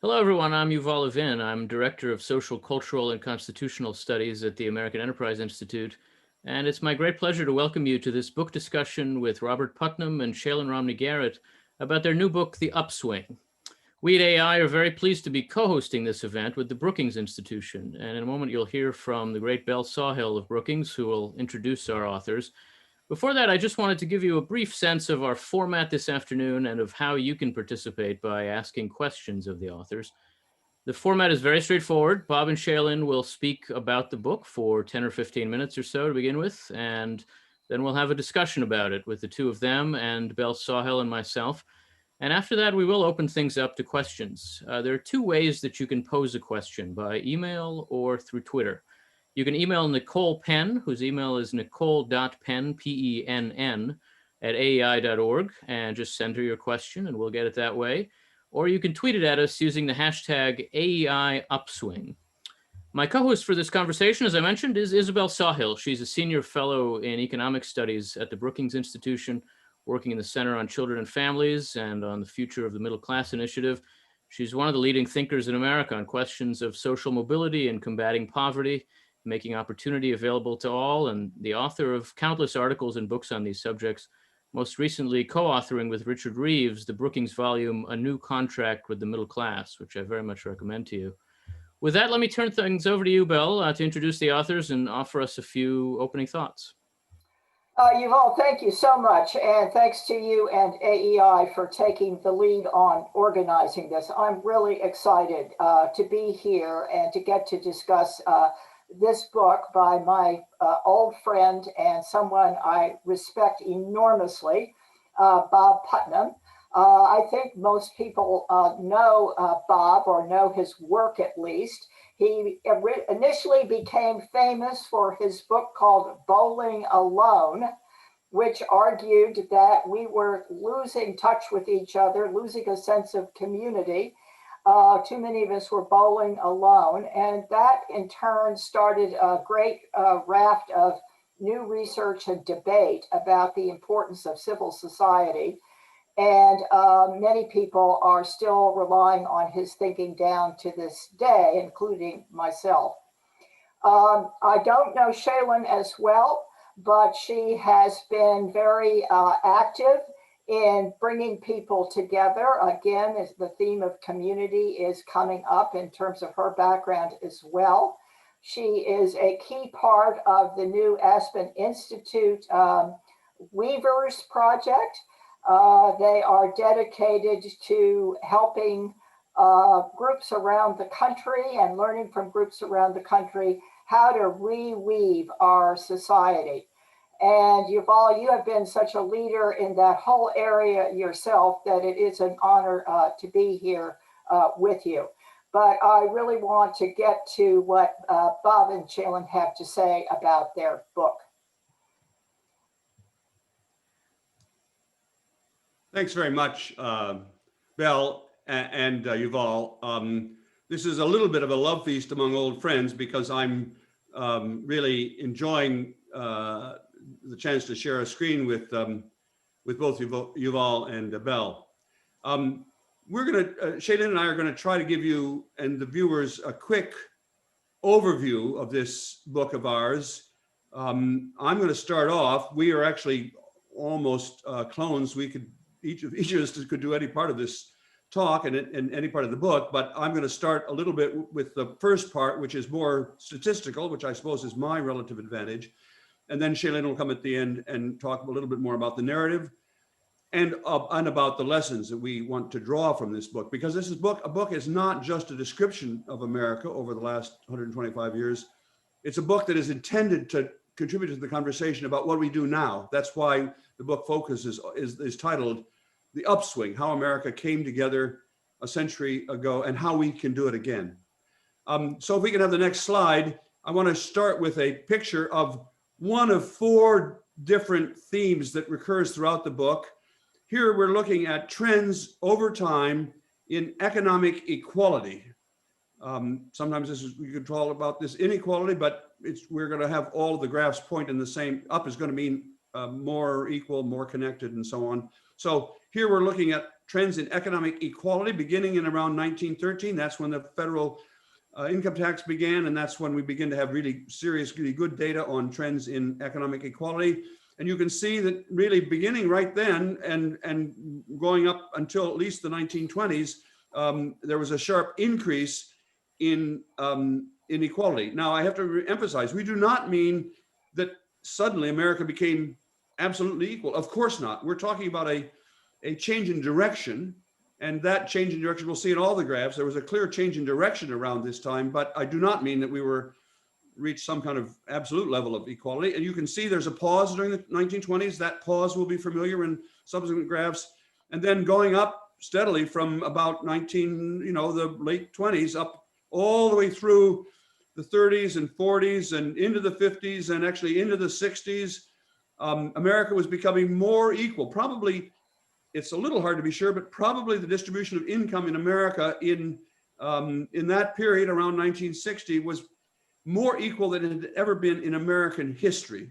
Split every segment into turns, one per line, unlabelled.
Hello, everyone. I'm Yuval Levin. I'm Director of Social, Cultural, and Constitutional Studies at the American Enterprise Institute. And it's my great pleasure to welcome you to this book discussion with Robert Putnam and Shaylyn Romney Garrett about their new book, The Upswing. We at AI are very pleased to be co-hosting this event with the Brookings Institution. And in a moment, you'll hear from the great Belle Sawhill of Brookings, who will introduce our authors. Before that, I just wanted to give you a brief sense of our format this afternoon and of how you can participate by asking questions of the authors. The format is very straightforward. Bob and Shaylyn will speak about the book for 10 or 15 minutes or so to begin with, and then we'll have a discussion about it with the two of them and Belle Sawhill and myself. And after that, we will open things up to questions. There are two ways that you can pose a question, by email or through Twitter. You can email Nicole Penn, whose email is nicole.penn, P-E-N-N, at aei.org, and just send her your question and we'll get it that way. Or you can tweet it at us using the hashtag AEI Upswing. My co-host for this conversation, as I mentioned, is Isabelle Sawhill. She's a senior fellow in economic studies at the Brookings Institution, working in the Center on Children and Families and on the Future of the Middle Class initiative. She's one of the leading thinkers in America on questions of social mobility and combating poverty, making opportunity available to all, and the author of countless articles and books on these subjects, most recently co-authoring with Richard Reeves the Brookings volume, A New Contract with the Middle Class, which I very much recommend to you. With that, let me turn things over to you, Belle, to introduce the authors and offer us a few opening thoughts.
Yuval, thank you so much. And thanks to you and AEI for taking the lead on organizing this. I'm really excited to be here and to get to discuss this book by my old friend and someone I respect enormously, Bob Putnam. I think most people know Bob or know his work at least. He initially became famous for his book called Bowling Alone, which argued that we were losing touch with each other, losing a sense of community. Too many of us were bowling alone. And that in turn started a great raft of new research and debate about the importance of civil society. And many people are still relying on his thinking down to this day, including myself. I don't know Shaylyn as well, but she has been very active in bringing people together. Again, as the theme of community is coming up in terms of her background as well. She is a key part of the new Aspen Institute Weavers project. They are dedicated to helping groups around the country and learning from groups around the country how to reweave our society. And Yuval, you have been such a leader in that whole area yourself that it is an honor to be here with you. But I really want to get to what Bob and Shaylyn have to say about their book.
Thanks very much, Belle and Yuval. This is a little bit of a love feast among old friends because I'm really enjoying the chance to share a screen with both Yuval and Belle. Shaylyn and I are gonna try to give you and the viewers a quick overview of this book of ours. I'm gonna start off. We are actually almost clones. We could each of us could do any part of this talk and any part of the book, but I'm going to start a little bit with the first part, which is more statistical, which I suppose is my relative advantage. And then Shaylyn will come at the end and talk a little bit more about the narrative and about the lessons that we want to draw from this book, because a book is not just a description of America over the last 125 years. It's a book that is intended to contribute to the conversation about what we do now. That's why the book focuses is titled The Upswing, How America Came Together a Century Ago and How We Can Do It Again. So if we can have the next slide, I want to start with a picture of one of four different themes that recurs throughout the book. Here we're looking at trends over time in economic equality. Sometimes we could talk about this inequality, but we're going to have all of the graphs point in the same. Up is going to mean more equal, more connected, and so on. So here we're looking at trends in economic equality beginning in around 1913. That's when the federal income tax began, and that's when we begin to have really serious, really good data on trends in economic equality. And you can see that really beginning right then and going up until at least the 1920s, there was a sharp increase in inequality. Now, I have to emphasize, we do not mean that suddenly America became absolutely equal. Of course not. We're talking about a change in direction, and that change in direction, we'll see in all the graphs, there was a clear change in direction around this time, but I do not mean that we reached some kind of absolute level of equality. And you can see there's a pause during the 1920s. That pause will be familiar in subsequent graphs. And then going up steadily from about the late 20s up all the way through the 30s and 40s and into the 50s and actually into the 60s. America was becoming more equal. Probably, it's a little hard to be sure, but probably the distribution of income in America in that period around 1960 was more equal than it had ever been in American history.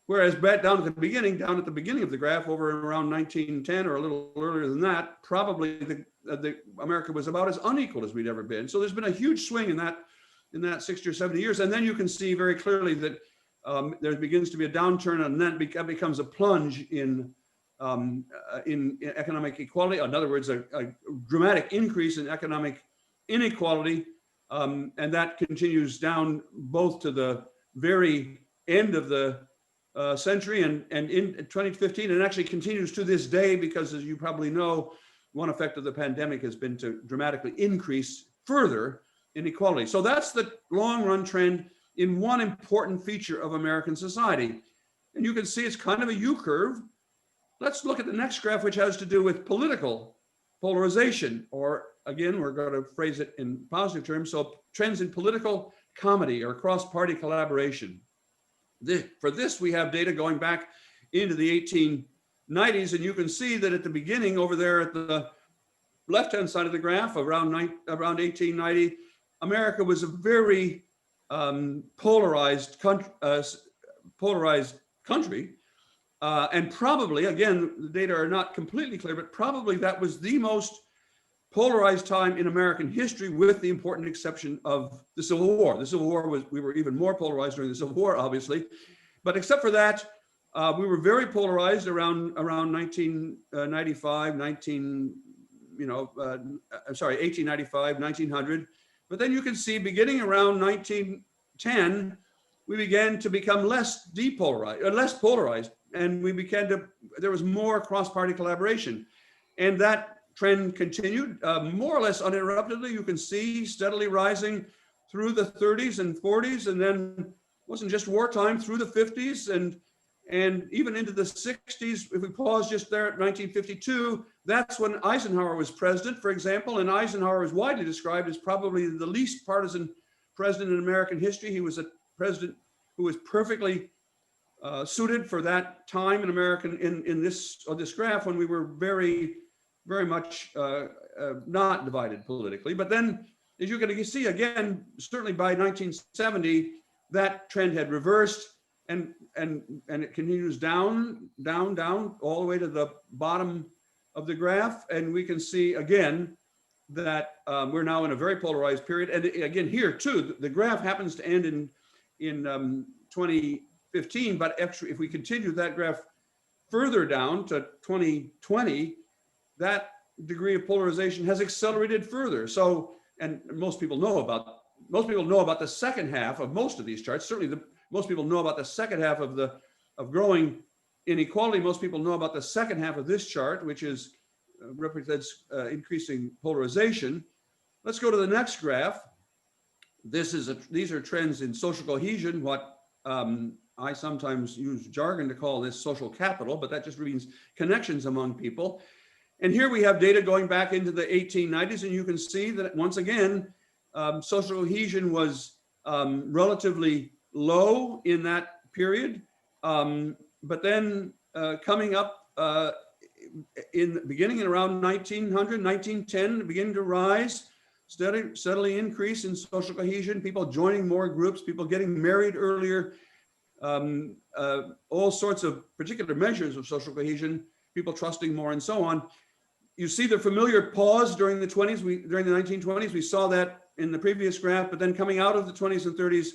Whereas down at the beginning of the graph, over around 1910 or a little earlier than that, probably the America was about as unequal as we'd ever been. So there's been a huge swing in that 60 or 70 years. And then you can see very clearly that there begins to be a downturn, and then it becomes a plunge in economic equality. In other words, a dramatic increase in economic inequality. And that continues down both to the very end of the century and in 2015, and actually continues to this day, because as you probably know, one effect of the pandemic has been to dramatically increase further inequality. So that's the long run trend in one important feature of American society. And you can see it's kind of a U-curve. Let's look at the next graph, which has to do with political polarization, or again, we're going to phrase it in positive terms. So trends in political comedy or cross-party collaboration. For this, we have data going back into the 1890s, and you can see that at the beginning over there at the left-hand side of the graph, around 1890, America was a very polarized country. And probably, again, the data are not completely clear, but probably that was the most polarized time in American history, with the important exception of the Civil War. The Civil War we were even more polarized during the Civil War, obviously. But except for that, we were very polarized around 1895, 1900. But then you can see beginning around 1910, we began to become less polarized, and there was more cross-party collaboration. And that trend continued more or less uninterruptedly. You can see steadily rising through the 30s and 40s, and then wasn't just wartime, through the 50s and even into the 60s. If we pause just there at 1952, that's when Eisenhower was president, for example, and Eisenhower is widely described as probably the least partisan president in American history. He was a president who was perfectly suited for that time in American in this graph, when we were very much not divided politically. But then, as you can see, again, certainly by 1970, that trend had reversed, and it continues down all the way to the bottom of the graph. And we can see again that we're now in a very polarized period. And again, here too, the graph happens to end in 2015, but actually, if we continue that graph further down to 2020, that degree of polarization has accelerated further. So, and most people know about the second half of most of these charts. Certainly, most people know about the second half of growing inequality. Most people know about the second half of this chart, which represents increasing polarization. Let's go to the next graph. These are trends in social cohesion. What I sometimes use jargon to call this social capital, but that just means connections among people. And here we have data going back into the 1890s, and you can see that once again, social cohesion was relatively low in that period. But then coming up beginning in around 1900, 1910, beginning to rise, steadily increase in social cohesion, people joining more groups, people getting married earlier, all sorts of particular measures of social cohesion people trusting more and so on. You see the familiar pause during the 20s, during the 1920s, we saw that in the previous graph, but then coming out of the 20s and 30s,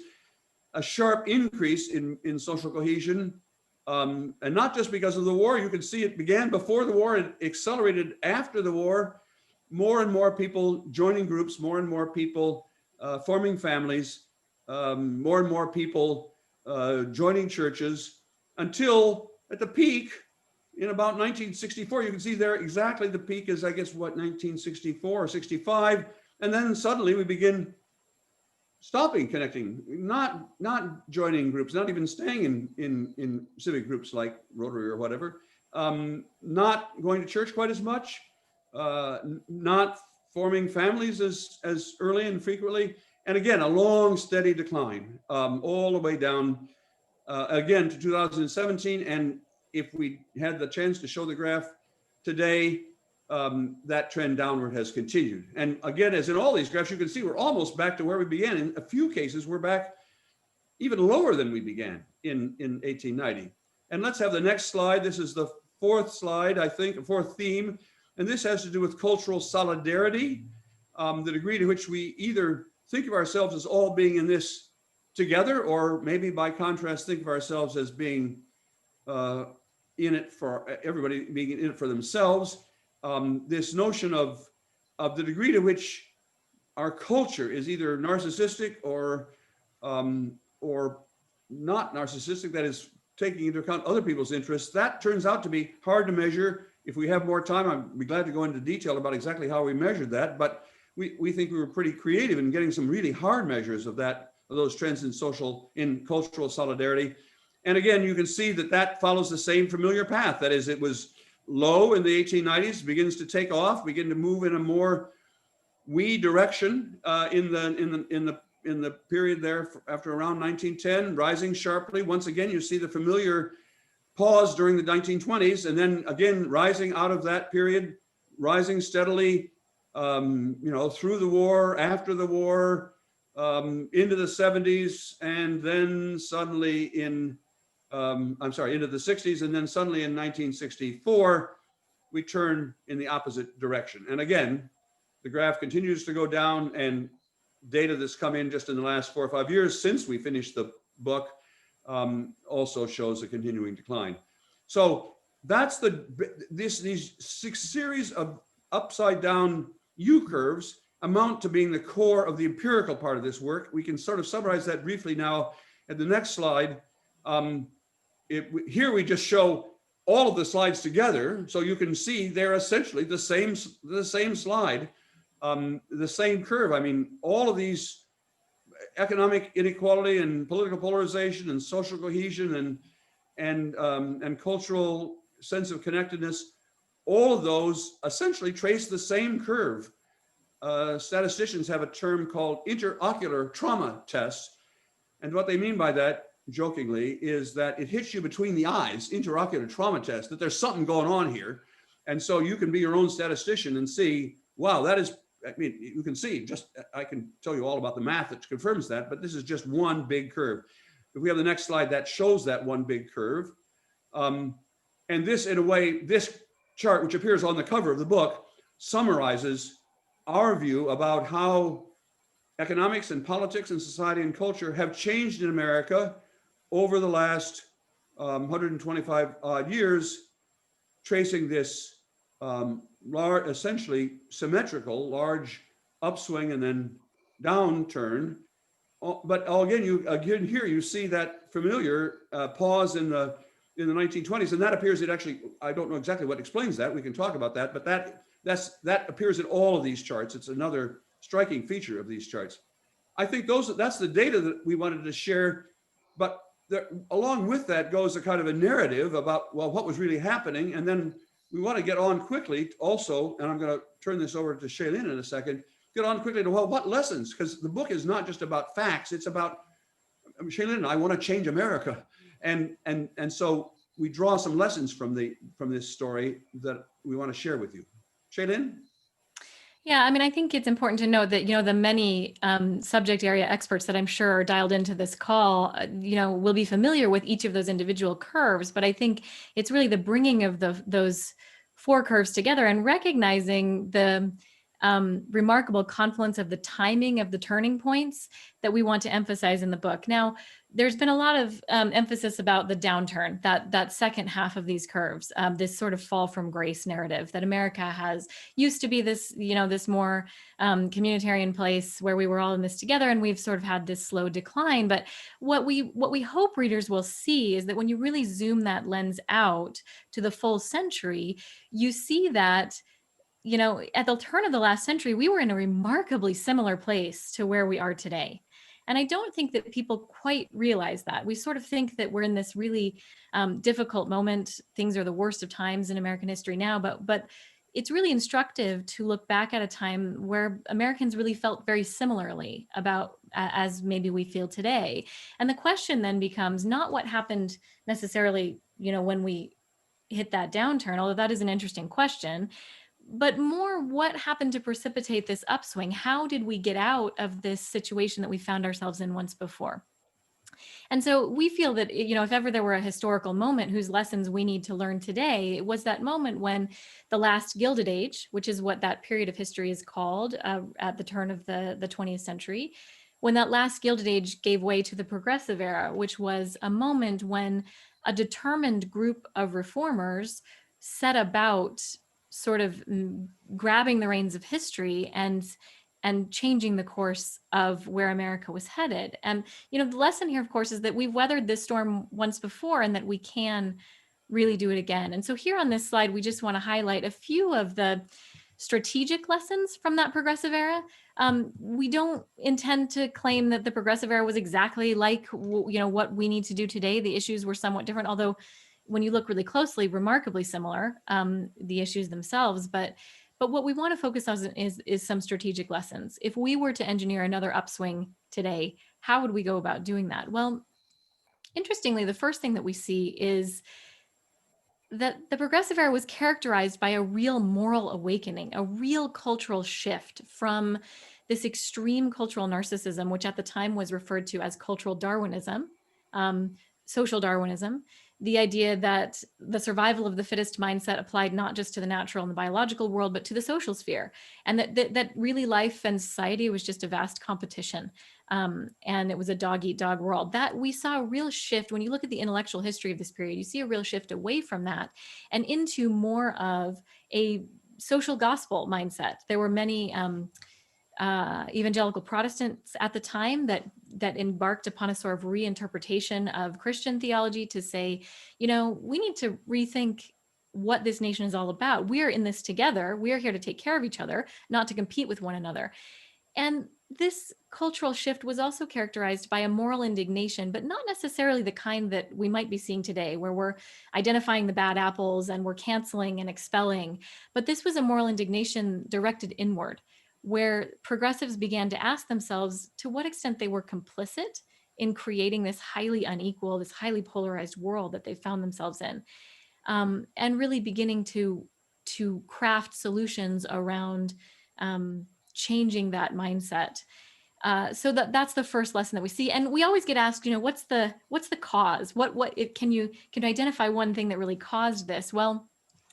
a sharp increase in social cohesion. And not just because of the war, you can see it began before the war, it accelerated after the war, more and more people joining groups, more and more people forming families, more and more people joining churches, until at the peak, in about 1964, you can see there exactly the peak is, I guess, what, 1964 or 65. And then suddenly we begin stopping connecting, not joining groups, not even staying in civic groups like Rotary or whatever, not going to church quite as much, not forming families as early and frequently. And again, a long, steady decline all the way down again to 2017. And if we had the chance to show the graph today, that trend downward has continued. And again, as in all these graphs, you can see we're almost back to where we began. In a few cases, we're back even lower than we began in 1890. And let's have the next slide. This is the fourth slide, I think, fourth theme. And this has to do with cultural solidarity, the degree to which we either think of ourselves as all being in this together, or maybe by contrast, think of ourselves as being in it for everybody, being in it for themselves. This notion of the degree to which our culture is either narcissistic or not narcissistic, that is taking into account other people's interests, that turns out to be hard to measure. If we have more time, I'd be glad to go into detail about exactly how we measured that, but we think we were pretty creative in getting some really hard measures of those trends in cultural solidarity. And again, you can see that follows the same familiar path. That is, it was low in the 1890s, begins to take off, begin to move in a more we direction in the period there after around 1910, rising sharply. Once again, you see the familiar pause during the 1920s, and then again rising out of that period, rising steadily, through the war, after the war, into the 70s, and then suddenly into the 60s, and then suddenly in 1964, we turn in the opposite direction. And again, the graph continues to go down, and data that's come in just in the last 4 or 5 years since we finished the book also shows a continuing decline. So that's these 6 series of upside down U-curves amount to being the core of the empirical part of this work. We can sort of summarize that briefly now at the next slide. Here we just show all of the slides together, so you can see they're essentially the same slide, the same curve. I mean, all of these economic inequality and political polarization and social cohesion and cultural sense of connectedness, all of those essentially trace the same curve. Statisticians have a term called interocular trauma tests, and what they mean by that, jokingly, is that it hits you between the eyes, interocular trauma test, that there's something going on here. And so you can be your own statistician and see, wow, you can see, I can tell you all about the math that confirms that, but this is just one big curve. If we have the next slide, that shows that one big curve. And this, in a way, this chart, which appears on the cover of the book, summarizes our view about how economics and politics and society and culture have changed in America over the last 125 odd years, tracing this essentially symmetrical, large upswing and then downturn. But again, here you see that familiar pause in the 1920s, and that appears, I don't know exactly what explains that. We can talk about that, but that appears in all of these charts. It's another striking feature of these charts. I think that's the data that we wanted to share, but along with that goes a kind of a narrative about, well, what was really happening. And then we want to get on quickly also, and I'm going to turn this over to Shaylyn in a second, get on quickly to, well, what lessons? Because the book is not just about facts, it's about, Shaylyn and I want to change America. And so we draw some lessons from this story that we want to share with you. Shaylyn?
Yeah, I mean, I think it's important to note that, the many subject area experts that I'm sure are dialed into this call, will be familiar with each of those individual curves. But I think it's really the bringing of those four curves together and recognizing the remarkable confluence of the timing of the turning points that we want to emphasize in the book. Now, there's been a lot of emphasis about the downturn, that second half of these curves, this sort of fall from grace narrative that America has used to be this, this more communitarian place where we were all in this together, and we've sort of had this slow decline. But what we hope readers will see is that when you really zoom that lens out to the full century, you see that at the turn of the last century, we were in a remarkably similar place to where we are today. And I don't think that people quite realize that. We sort of think that we're in this really difficult moment. Things are the worst of times in American history now, but it's really instructive to look back at a time where Americans really felt very similarly about as maybe we feel today. And the question then becomes not what happened necessarily, when we hit that downturn, although that is an interesting question, but more what happened to precipitate this upswing? How did we get out of this situation that we found ourselves in once before? And so we feel that, if ever there were a historical moment whose lessons we need to learn today, it was that moment when the last Gilded Age, which is what that period of history is called at the turn of the 20th century, when that last Gilded Age gave way to the Progressive Era, which was a moment when a determined group of reformers set about sort of grabbing the reins of history and changing the course of where America was headed. And the lesson here, of course, is that we've weathered this storm once before and that we can really do it again. And so here on this slide, we just want to highlight a few of the strategic lessons from that progressive era. We don't intend to claim that the progressive era was exactly like what we need to do today. The issues were somewhat different, although when you look really closely, remarkably similar, the issues themselves. But what we want to focus on is some strategic lessons. If we were to engineer another upswing today, how would we go about doing that? Well, interestingly, the first thing that we see is that the progressive era was characterized by a real moral awakening, a real cultural shift from this extreme cultural narcissism, which at the time was referred to as cultural Darwinism, social Darwinism, the idea that the survival of the fittest mindset applied not just to the natural and the biological world, but to the social sphere, and that really life and society was just a vast competition. And it was a dog eat dog world. That we saw a real shift. When you look at the intellectual history of this period, you see a real shift away from that and into more of a social gospel mindset. There were many evangelical Protestants at the time that embarked upon a sort of reinterpretation of Christian theology to say, we need to rethink what this nation is all about. We are in this together. We are here to take care of each other, not to compete with one another. And this cultural shift was also characterized by a moral indignation, but not necessarily the kind that we might be seeing today, where we're identifying the bad apples and we're canceling and expelling. But this was a moral indignation directed inward, where progressives began to ask themselves to what extent they were complicit in creating this highly unequal, this highly polarized world that they found themselves in, and really beginning to craft solutions around changing that mindset. So that's the first lesson that we see. And we always get asked, what's the cause? Can you identify one thing that really caused this? Well,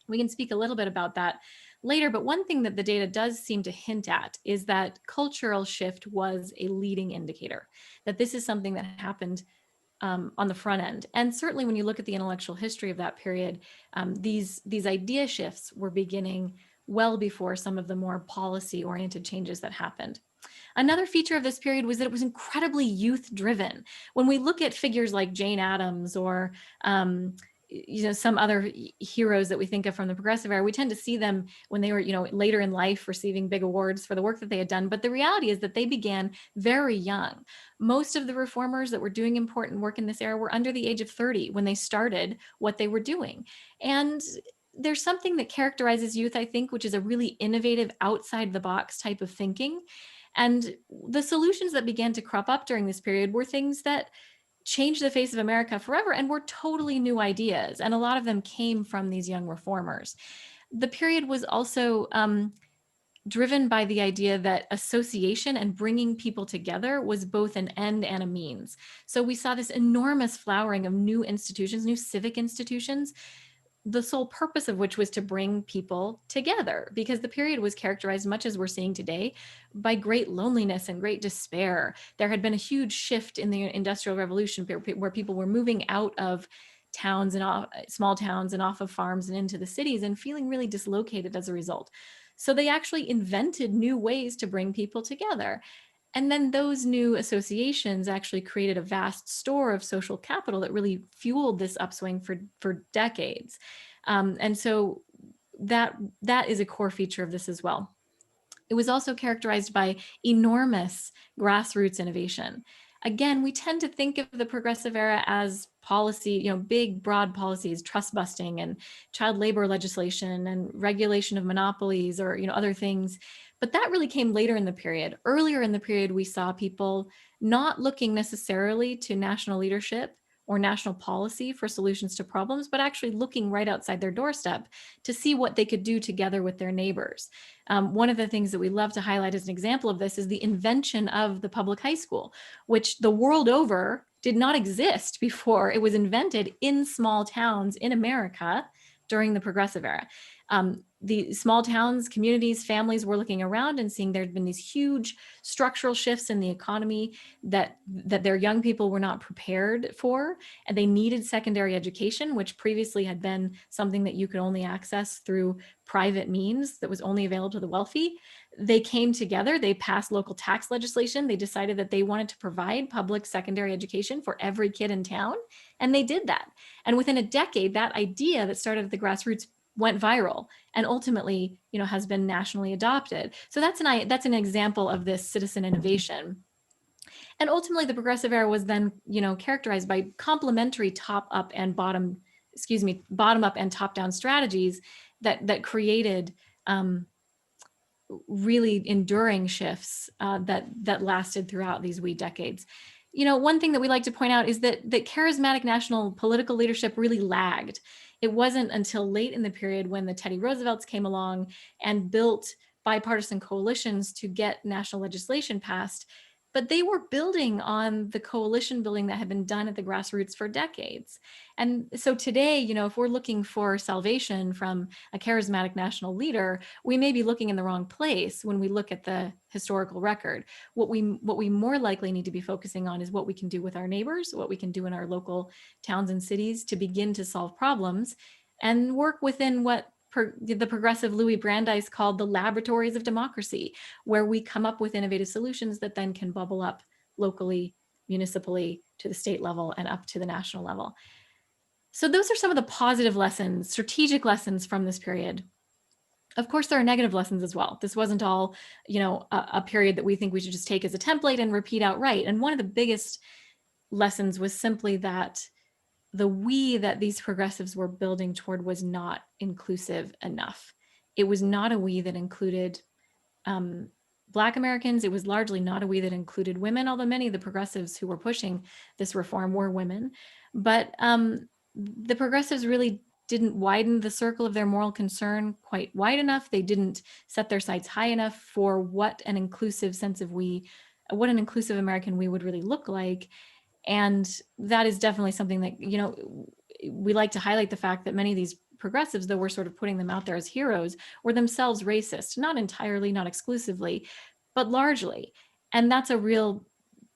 we can speak a little bit about that later, but one thing that the data does seem to hint at is that cultural shift was a leading indicator, that this is something that happened on the front end. And certainly when you look at the intellectual history of that period, these idea shifts were beginning well before some of the more policy-oriented changes that happened. Another feature of this period was that it was incredibly youth-driven. When we look at figures like Jane Addams or some other heroes that we think of from the progressive era, we tend to see them when they were, later in life receiving big awards for the work that they had done. But the reality is that they began very young. Most of the reformers that were doing important work in this era were under the age of 30 when they started what they were doing. And there's something that characterizes youth, I think, which is a really innovative, outside the box type of thinking. And the solutions that began to crop up during this period were things that changed the face of America forever and were totally new ideas. And a lot of them came from these young reformers. The period was also driven by the idea that association and bringing people together was both an end and a means. So we saw this enormous flowering of new institutions, new civic institutions, the sole purpose of which was to bring people together, because the period was characterized, much as we're seeing today, by great loneliness and great despair. There had been a huge shift in the Industrial Revolution where people were moving out of towns and small towns and off of farms and into the cities and feeling really dislocated as a result. So they actually invented new ways to bring people together. And then those new associations actually created a vast store of social capital that really fueled this upswing for decades. And so that is a core feature of this as well. It was also characterized by enormous grassroots innovation. Again, we tend to think of the progressive era as policy, big, broad policies, trust busting and child labor legislation and regulation of monopolies or, other things. But that really came later in the period. Earlier in the period, we saw people not looking necessarily to national leadership or national policy for solutions to problems, but actually looking right outside their doorstep to see what they could do together with their neighbors. One of the things that we love to highlight as an example of this is the invention of the public high school, which the world over did not exist before. It was invented in small towns in America during the progressive era. The small towns, communities, families were looking around and seeing there'd been these huge structural shifts in the economy that their young people were not prepared for, and they needed secondary education, which previously had been something that you could only access through private means that was only available to the wealthy. They came together, they passed local tax legislation, they decided that they wanted to provide public secondary education for every kid in town, and they did that. And within a decade, that idea that started at the grassroots went viral and ultimately, has been nationally adopted. So that's an example of this citizen innovation. And ultimately, the progressive era was then, characterized by complementary top-up and bottom-up and top-down strategies that created really enduring shifts that lasted throughout these wee decades. One thing that we like to point out is that charismatic national political leadership really lagged. It wasn't until late in the period when the Teddy Roosevelts came along and built bipartisan coalitions to get national legislation passed, but they were building on the coalition building that had been done at the grassroots for decades. And so today, if we're looking for salvation from a charismatic national leader, we may be looking in the wrong place when we look at the historical record. What we more likely need to be focusing on is what we can do with our neighbors, what we can do in our local towns and cities to begin to solve problems and work within what the progressive Louis Brandeis called the laboratories of democracy, where we come up with innovative solutions that then can bubble up locally, municipally, to the state level, and up to the national level. So those are some of the positive lessons, strategic lessons from this period. Of course, there are negative lessons as well. This wasn't all, a period that we think we should just take as a template and repeat outright. And one of the biggest lessons was simply that the we that these progressives were building toward was not inclusive enough. It was not a we that included Black Americans. It was largely not a we that included women, although many of the progressives who were pushing this reform were women. But the progressives really didn't widen the circle of their moral concern quite wide enough. They didn't set their sights high enough for what an inclusive sense of we, what an inclusive American we would really look like. And that is definitely something that, we like to highlight the fact that many of these progressives, though we're sort of putting them out there as heroes, were themselves racist, not entirely, not exclusively, but largely. And that's a real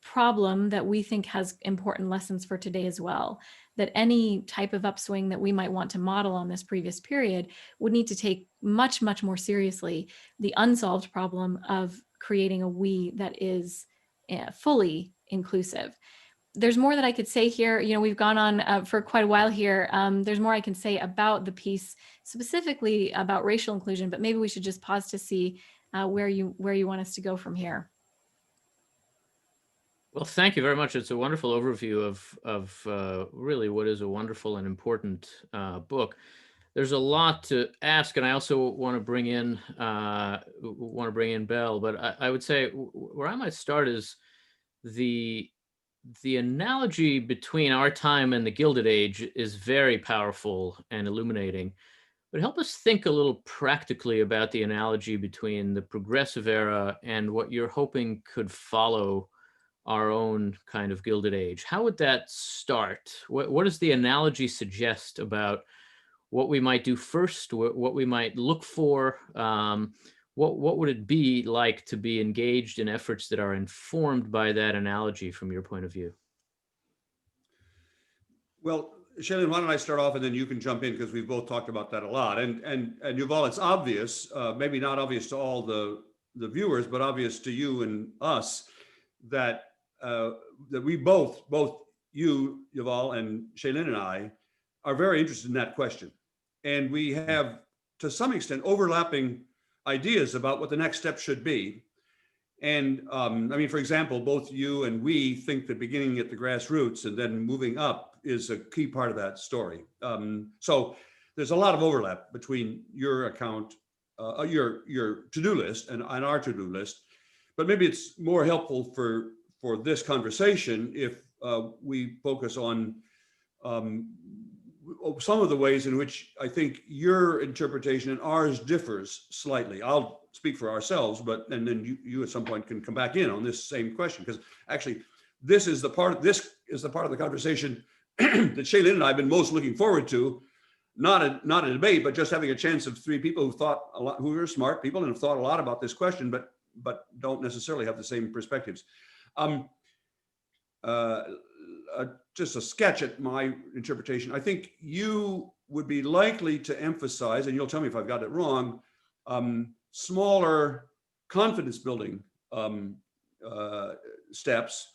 problem that we think has important lessons for today as well, that any type of upswing that we might want to model on this previous period would need to take much, much more seriously the unsolved problem of creating a we that is fully inclusive. There's more that I could say here. We've gone on for quite a while here. There's more I can say about the piece, specifically about racial inclusion, but maybe we should just pause to see where you want us to go from here.
Well, thank you very much. It's a wonderful overview of really what is a wonderful and important book. There's a lot to ask, and I also want to bring in Belle. But I would say where I might start is the analogy between our time and the Gilded Age is very powerful and illuminating. But help us think a little practically about the analogy between the progressive era and what you're hoping could follow our own kind of Gilded Age. How would that start? What does the analogy suggest about what we might do first, what we might look for? What would it be like to be engaged in efforts that are informed by that analogy from your point of view?
Well, Shaylyn, why don't I start off and then you can jump in because we've both talked about that a lot. And Yuval, it's obvious, maybe not obvious to all the viewers, but obvious to you and us that that we both you, Yuval, and Shaylyn and I are very interested in that question. And we have, to some extent, overlapping ideas about what the next step should be. And I mean, for example, both you and we think that beginning at the grassroots and then moving up is a key part of that story. So there's a lot of overlap between your account, your to-do list and our to-do list. But maybe it's more helpful for this conversation if we focus on some of the ways in which I think your interpretation and ours differs slightly. I'll speak for ourselves, and then you at some point can come back in on this same question, because actually this is the part of the conversation that Shaylyn and I have been most looking forward to. Not a debate, but just having a chance of three people who thought a lot, who are smart people and have thought a lot about this question, but don't necessarily have the same perspectives. Just a sketch at my interpretation. I think you would be likely to emphasize, and you'll tell me if I've got it wrong, smaller confidence building steps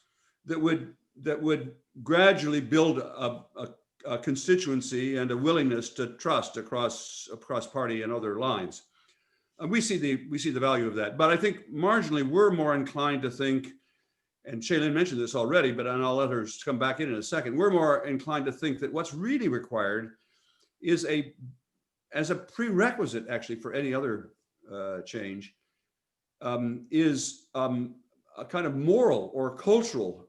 that would gradually build a constituency and a willingness to trust across party and other lines. And we see the value of that. But I think marginally we're more inclined to think, and Shaylyn mentioned this already, but I'll let her come back in a second. We're more inclined to think that what's really required is as a prerequisite actually for any other change, is a kind of moral or cultural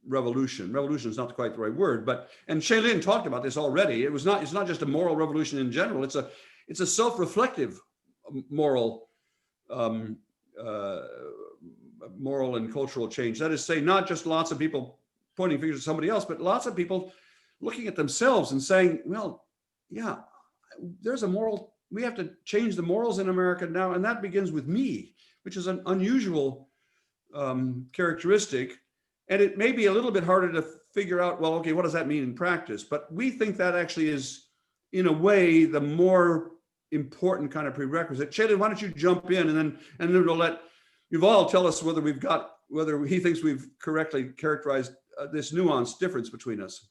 revolution. Revolution is not quite the right word, and Shaylyn talked about this already. It's not just a moral revolution in general. It's a self-reflective moral moral and cultural change. That is to say, not just lots of people pointing fingers at somebody else, but lots of people looking at themselves and saying, well, yeah, there's a moral, we have to change the morals in America now, and that begins with me, which is an unusual characteristic. And it may be a little bit harder to figure out, well, okay, what does that mean in practice? But we think that actually is, in a way, the more important kind of prerequisite. Shaylyn, why don't you jump in, and then we'll let Yuval tell us whether he thinks we've correctly characterized this nuanced difference between us.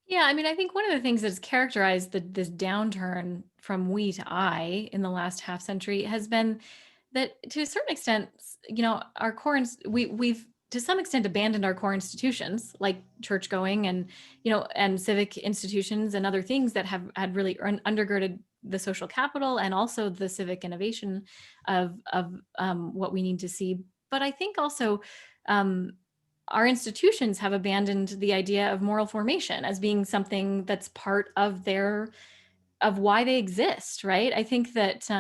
Yeah, I mean, I think one of the things that's characterized this downturn from we to I in the last half century has been that, to a certain extent, our we've to some extent abandoned our core institutions like church going and and civic institutions and other things that had really undergirded the social capital and also the civic innovation of what we need to see. But I think also our institutions have abandoned the idea of moral formation as being something that's part of why they exist, right? I think that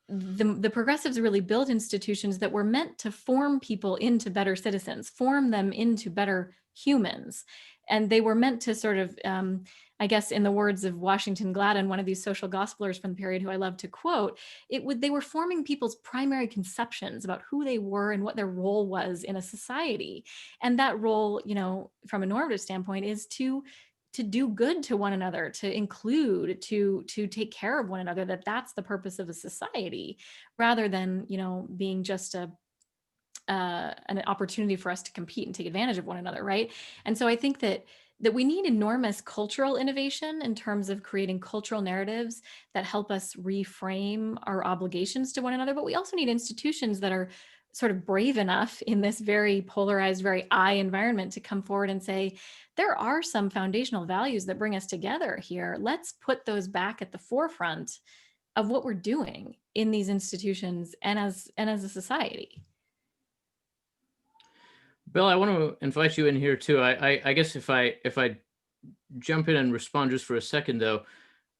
the progressives really built institutions that were meant to form people into better citizens, form them into better humans. And they were meant to sort of, I guess, in the words of Washington Gladden, one of these social gospelers from the period who I love to quote, they were forming people's primary conceptions about who they were and what their role was in a society. And that role, from a normative standpoint, is to do good to one another, to include, to take care of one another, that's the purpose of a society, rather than, being just an opportunity for us to compete and take advantage of one another, right? And so I think that we need enormous cultural innovation in terms of creating cultural narratives that help us reframe our obligations to one another, but we also need institutions that are sort of brave enough in this very polarized, very I environment to come forward and say, there are some foundational values that bring us together here. Let's put those back at the forefront of what we're doing in these institutions and as a society.
Bill, I want to invite you in here too. I guess if I jump in and respond just for a second, though,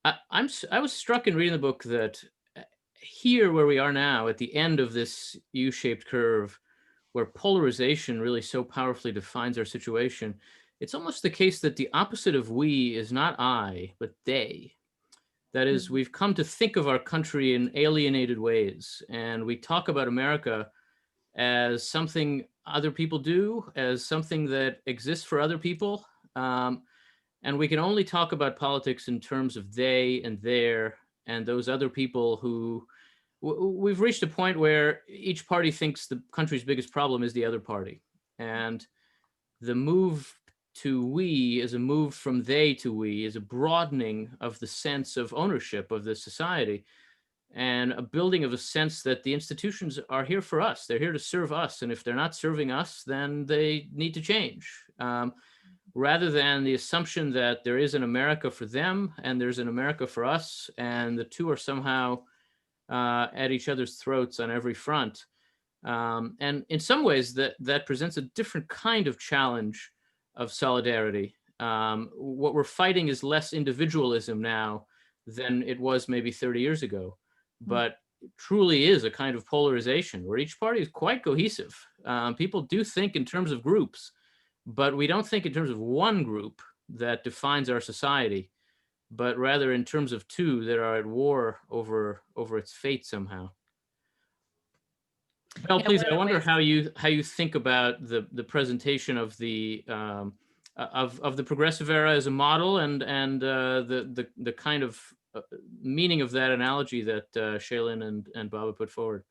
I was struck in reading the book that here where we are now at the end of this U-shaped curve, where polarization really so powerfully defines our situation, it's almost the case that the opposite of we is not I, but they. That is, we've come to think of our country in alienated ways, and we talk about America as something other people do, as something that exists for other people. And we can only talk about politics in terms of they and their and those other people who we've reached a point where each party thinks the country's biggest problem is the other party. And the move to we is a move from they to we, is a broadening of the sense of ownership of the society and a building of a sense that the institutions are here for us. They're here to serve us. And if they're not serving us, then they need to change. Rather than the assumption that there is an America for them and there's an America for us, and the two are somehow at each other's throats on every front. And in some ways, that presents a different kind of challenge of solidarity. What we're fighting is less individualism now than it was maybe 30 years ago, but it truly is a kind of polarization where each party is quite cohesive. People do think in terms of groups, but we don't think in terms of one group that defines our society, but rather in terms of two that are at war over its fate somehow. Belle, please, I wonder how you think about the presentation of the progressive era as a model, and the kind of meaning of that analogy that Shaylyn and Baba put forward.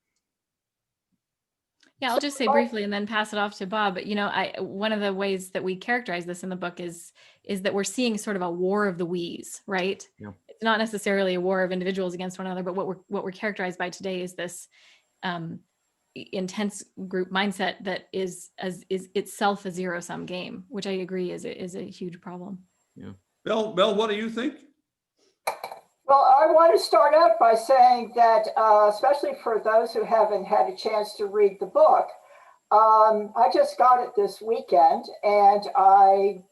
Yeah, I'll just say briefly and then pass it off to Bob. You know, one of the ways that we characterize this in the book is that we're seeing sort of a war of the we's, right?
Yeah.
It's not necessarily a war of individuals against one another, but what we're characterized by today is this intense group mindset that is itself a zero-sum game, which I agree is a huge problem.
Yeah. Belle, what do you think?
Well, I want to start out by saying that, especially for those who haven't had a chance to read the book, I just got it this weekend and I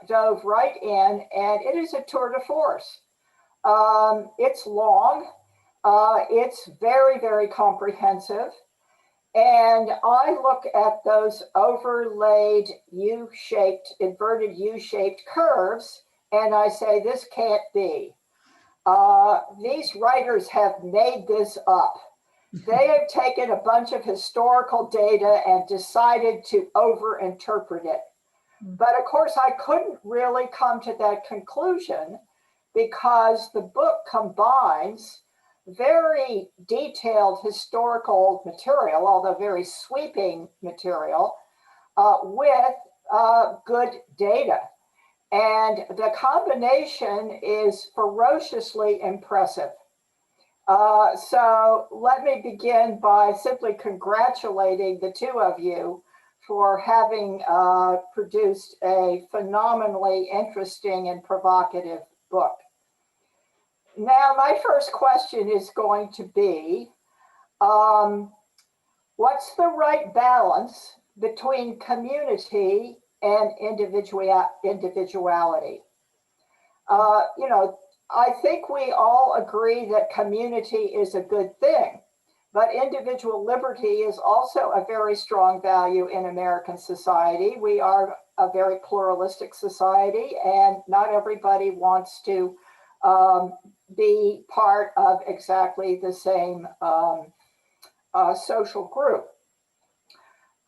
dove right in, and it is a tour de force. It's long, it's very, very comprehensive, and I look at those overlaid U-shaped, inverted U-shaped curves, and I say, this can't be. These writers have made this up. They have taken a bunch of historical data and decided to overinterpret it. But of course, I couldn't really come to that conclusion because the book combines very detailed historical material, although very sweeping material, with good data. And the combination is ferociously impressive. So let me begin by simply congratulating the two of you for having produced a phenomenally interesting and provocative book. Now, my first question is going to be, what's the right balance between community and individuality? You know, I think we all agree that community is a good thing, but individual liberty is also a very strong value in American society. We are a very pluralistic society, and not everybody wants to be part of exactly the same social group.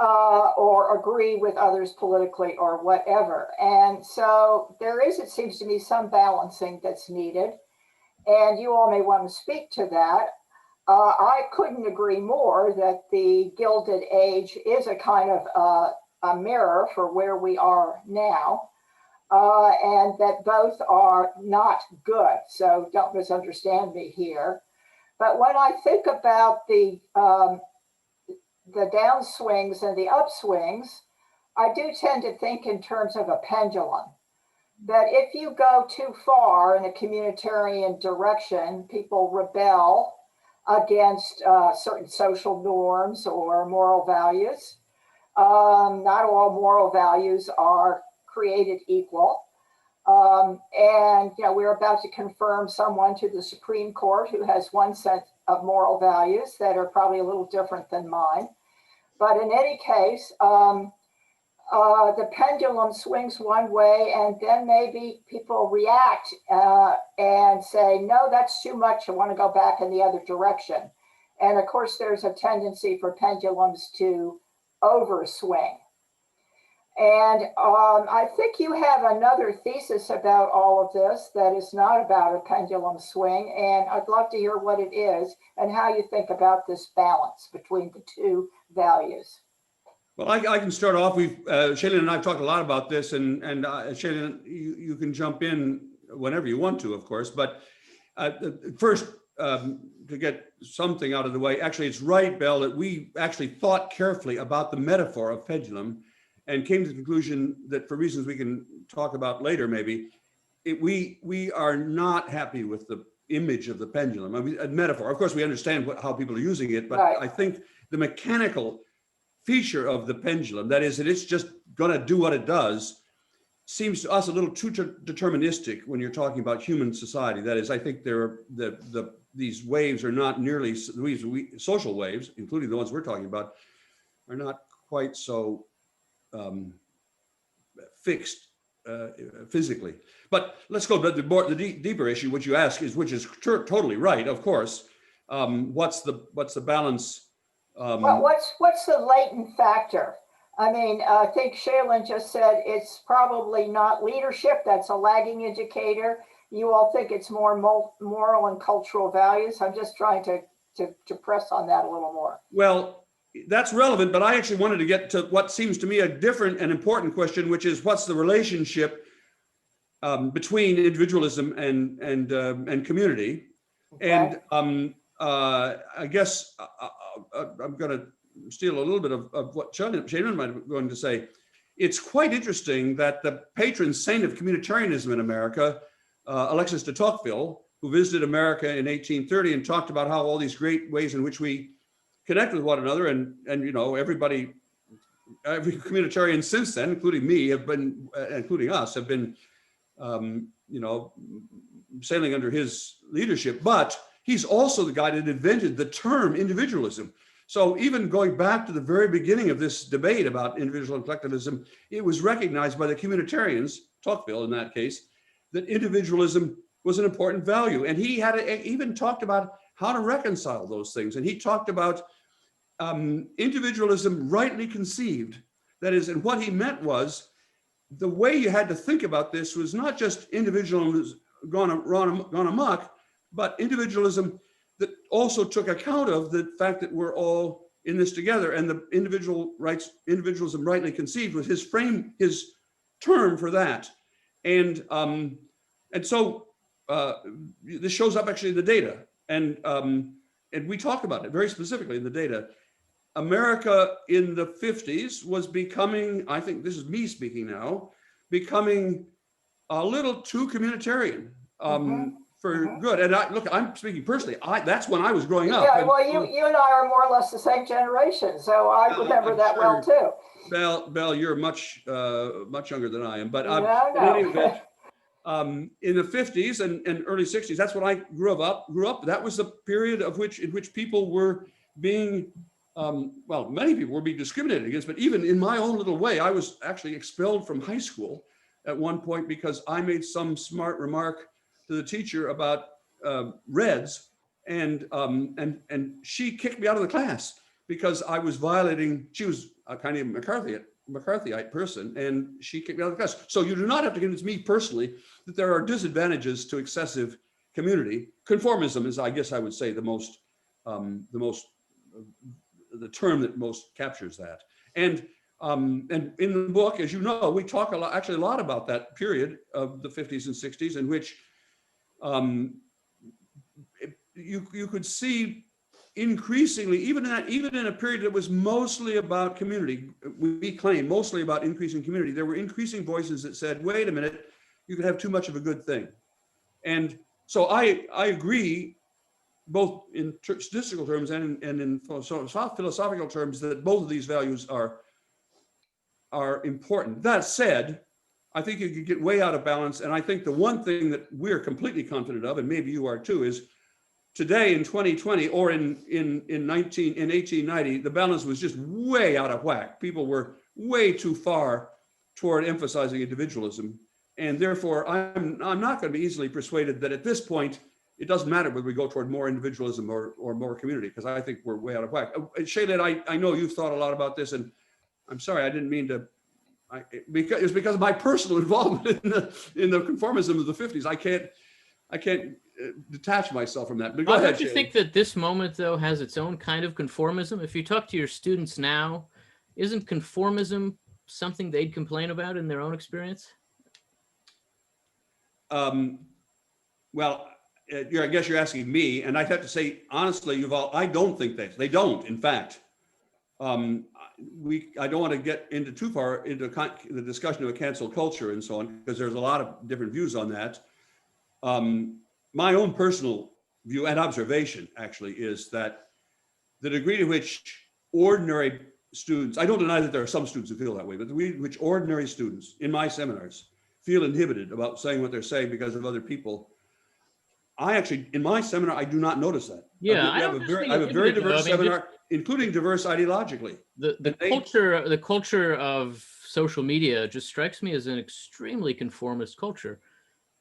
Or agree with others politically or whatever. And so there is, it seems to me, some balancing that's needed. And you all may want to speak to that. I couldn't agree more that the Gilded Age is a kind of a mirror for where we are now, and that both are not good. So don't misunderstand me here. But when I think about the downswings and the upswings, I do tend to think in terms of a pendulum. That if you go too far in a communitarian direction, people rebel against certain social norms or moral values. Not all moral values are created equal. And we're about to confirm someone to the Supreme Court who has one set of moral values that are probably a little different than mine. But in any case, the pendulum swings one way, and then maybe people react and say, no, that's too much. I want to go back in the other direction. And of course, there's a tendency for pendulums to overswing. And I think you have another thesis about all of this that is not about a pendulum swing. And I'd love to hear what it is and how you think about this balance between the two values.
Well, I can start off. Shaylyn and I have talked a lot about this, and Shaylyn, you can jump in whenever you want to, of course. But first, to get something out of the way, actually, it's right, Bell, that we actually thought carefully about the metaphor of pendulum and came to the conclusion that, for reasons we can talk about later, maybe, we are not happy with the image of the pendulum. I mean, a metaphor. Of course, we understand how people are using it, but right. I think the mechanical feature of the pendulum, that is, that it's just going to do what it does, seems to us a little too deterministic when you're talking about human society. That is, I think these waves are not nearly, social waves, including the ones we're talking about, are not quite so fixed physically. But let's go to the deeper issue, which you ask is, which is totally right, of course. What's the balance?
Well, what's the latent factor? I mean, I think Shaylyn just said it's probably not leadership. That's a lagging indicator. You all think it's more moral and cultural values. I'm just trying to press on that a little more.
Well, that's relevant, but I actually wanted to get to what seems to me a different and important question, which is what's the relationship between individualism and community? Okay. And I guess I'm going to steal a little bit of what Shaylyn might be going to say. It's quite interesting that the patron saint of communitarianism in America, Alexis de Tocqueville, who visited America in 1830 and talked about how all these great ways in which we connect with one another, and every communitarian since then, including me, including us, have been sailing under his leadership. But he's also the guy that invented the term individualism. So even going back to the very beginning of this debate about individual and collectivism, it was recognized by the communitarians, Tocqueville in that case, that individualism was an important value. And he had even talked about how to reconcile those things. And he talked about individualism rightly conceived. That is, and what he meant was the way you had to think about this was not just individualism gone amok, but individualism that also took account of the fact that we're all in this together, and the individualism rightly conceived was his term for that. And so this shows up actually in the data, and we talk about it very specifically in the data. America in the 50s was becoming, I think this is me speaking now, becoming a little too communitarian. For good. And look, I'm speaking personally. That's when I was growing up.
Yeah, well, you and I are more or less the same generation, so I remember that well too.
Belle, you're much younger than I am. But
no.
In any event, in the 50s and early 60s, that's when I grew up. That was the period in which people were being, many people were being discriminated against. But even in my own little way, I was actually expelled from high school at one point because I made some smart remark to the teacher about Reds, and she kicked me out of the class because I was violating. She was a kind of McCarthyite person, and she kicked me out of the class. So you do not have to convince me personally that there are disadvantages to excessive community. Conformism is, I guess, I would say the term that most captures that. And in the book, as you know, we talk a lot about that period of the 50s and 60s in which you could see increasingly, even in a period that was mostly about community, we claim mostly about increasing community, there were increasing voices that said, wait a minute, you could have too much of a good thing. And so I agree, both in statistical terms and in philosophical terms, that both of these values are important. That said, I think you could get way out of balance. And I think the one thing that we're completely confident of, and maybe you are too, is today in 2020 or in 1890, the balance was just way out of whack. People were way too far toward emphasizing individualism. And therefore, I'm not going to be easily persuaded that at this point, it doesn't matter whether we go toward more individualism or more community, because I think we're way out of whack. Shaylyn, I know you've thought a lot about this, and I'm sorry, I didn't mean to. It's because of my personal involvement in the conformism of the 50s. I can't detach myself from that. But go ahead,
Don't you think that this moment, though, has its own kind of conformism? If you talk to your students now, isn't conformism something they'd complain about in their own experience?
Well, I guess you're asking me, and I'd have to say, honestly, Yuval, I don't think they don't, in fact. I don't want to get into too far into the discussion of a cancel culture and so on, because there's a lot of different views on that. My own personal view and observation actually is that the degree to which ordinary students, I don't deny that there are some students who feel that way, but the degree to which ordinary students in my seminars feel inhibited about saying what they're saying because of other people, I actually, in my seminar, I do not notice that.
Yeah,
I have a very diverse seminar, including diverse ideologically.
The culture of social media just strikes me as an extremely conformist culture.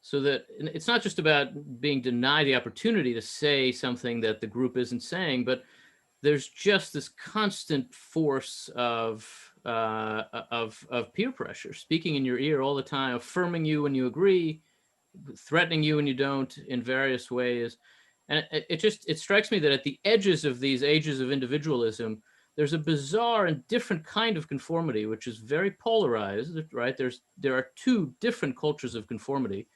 So that it's not just about being denied the opportunity to say something that the group isn't saying, but there's just this constant force of peer pressure, speaking in your ear all the time, affirming you when you agree, threatening you when you don't in various ways. And it strikes me that at the edges of these ages of individualism, there's a bizarre and different kind of conformity, which is very polarized, right? There are two different cultures of conformity.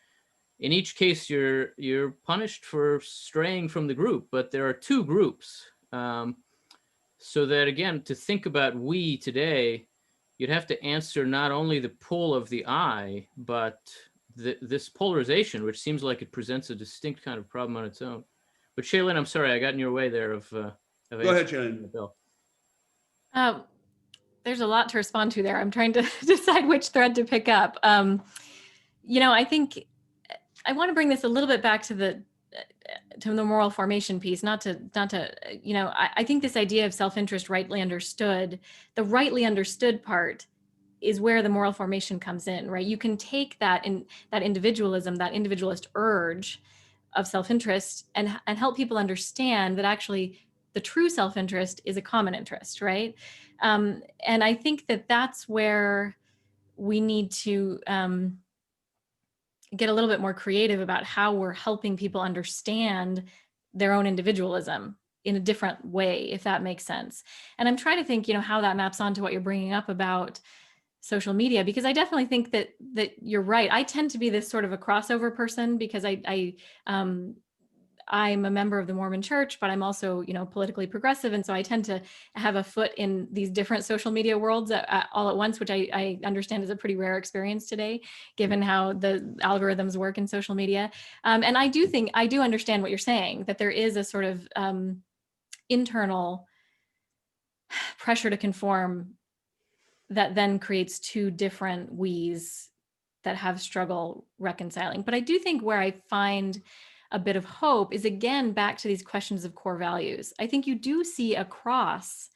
In each case, you're punished for straying from the group, but there are two groups. So that, again, to think about we today, you'd have to answer not only the pull of the I, but this polarization, which seems like it presents a distinct kind of problem on its own. But Shaylyn, I'm sorry, I got in your way there of
Go ahead, Shaylyn.
There's a lot to respond to there. I'm trying to decide which thread to pick up. I think I want to bring this a little bit back to the moral formation piece, not to, I think this idea of self-interest rightly understood, the rightly understood part is where the moral formation comes in, right? You can take that individualism, that individualist urge of self-interest and help people understand that actually the true self-interest is a common interest, right? And I think that that's where we need to get a little bit more creative about how we're helping people understand their own individualism in a different way, if that makes sense. And I'm trying to think, how that maps onto what you're bringing up about social media, because I definitely think that you're right. I tend to be this sort of a crossover person because I'm a member of the Mormon Church, but I'm also, politically progressive. And so I tend to have a foot in these different social media worlds all at once, which I understand is a pretty rare experience today, given how the algorithms work in social media. And I do understand what you're saying, that there is a sort of internal pressure to conform that then creates two different we's that have struggle reconciling. But I do think where I find a bit of hope is, again, back to these questions of core values. I think you do see across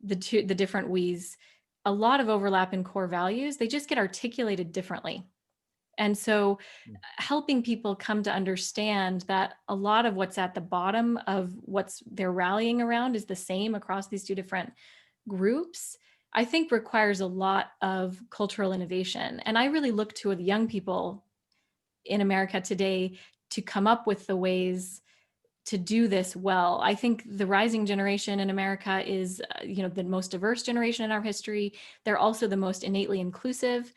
the different we's a lot of overlap in core values. They just get articulated differently. And so helping people come to understand that a lot of what's at the bottom of what's they're rallying around is the same across these two different groups, I think requires a lot of cultural innovation. And I really look to the young people in America today to come up with the ways to do this well. I think the rising generation in America is, the most diverse generation in our history. They're also the most innately inclusive,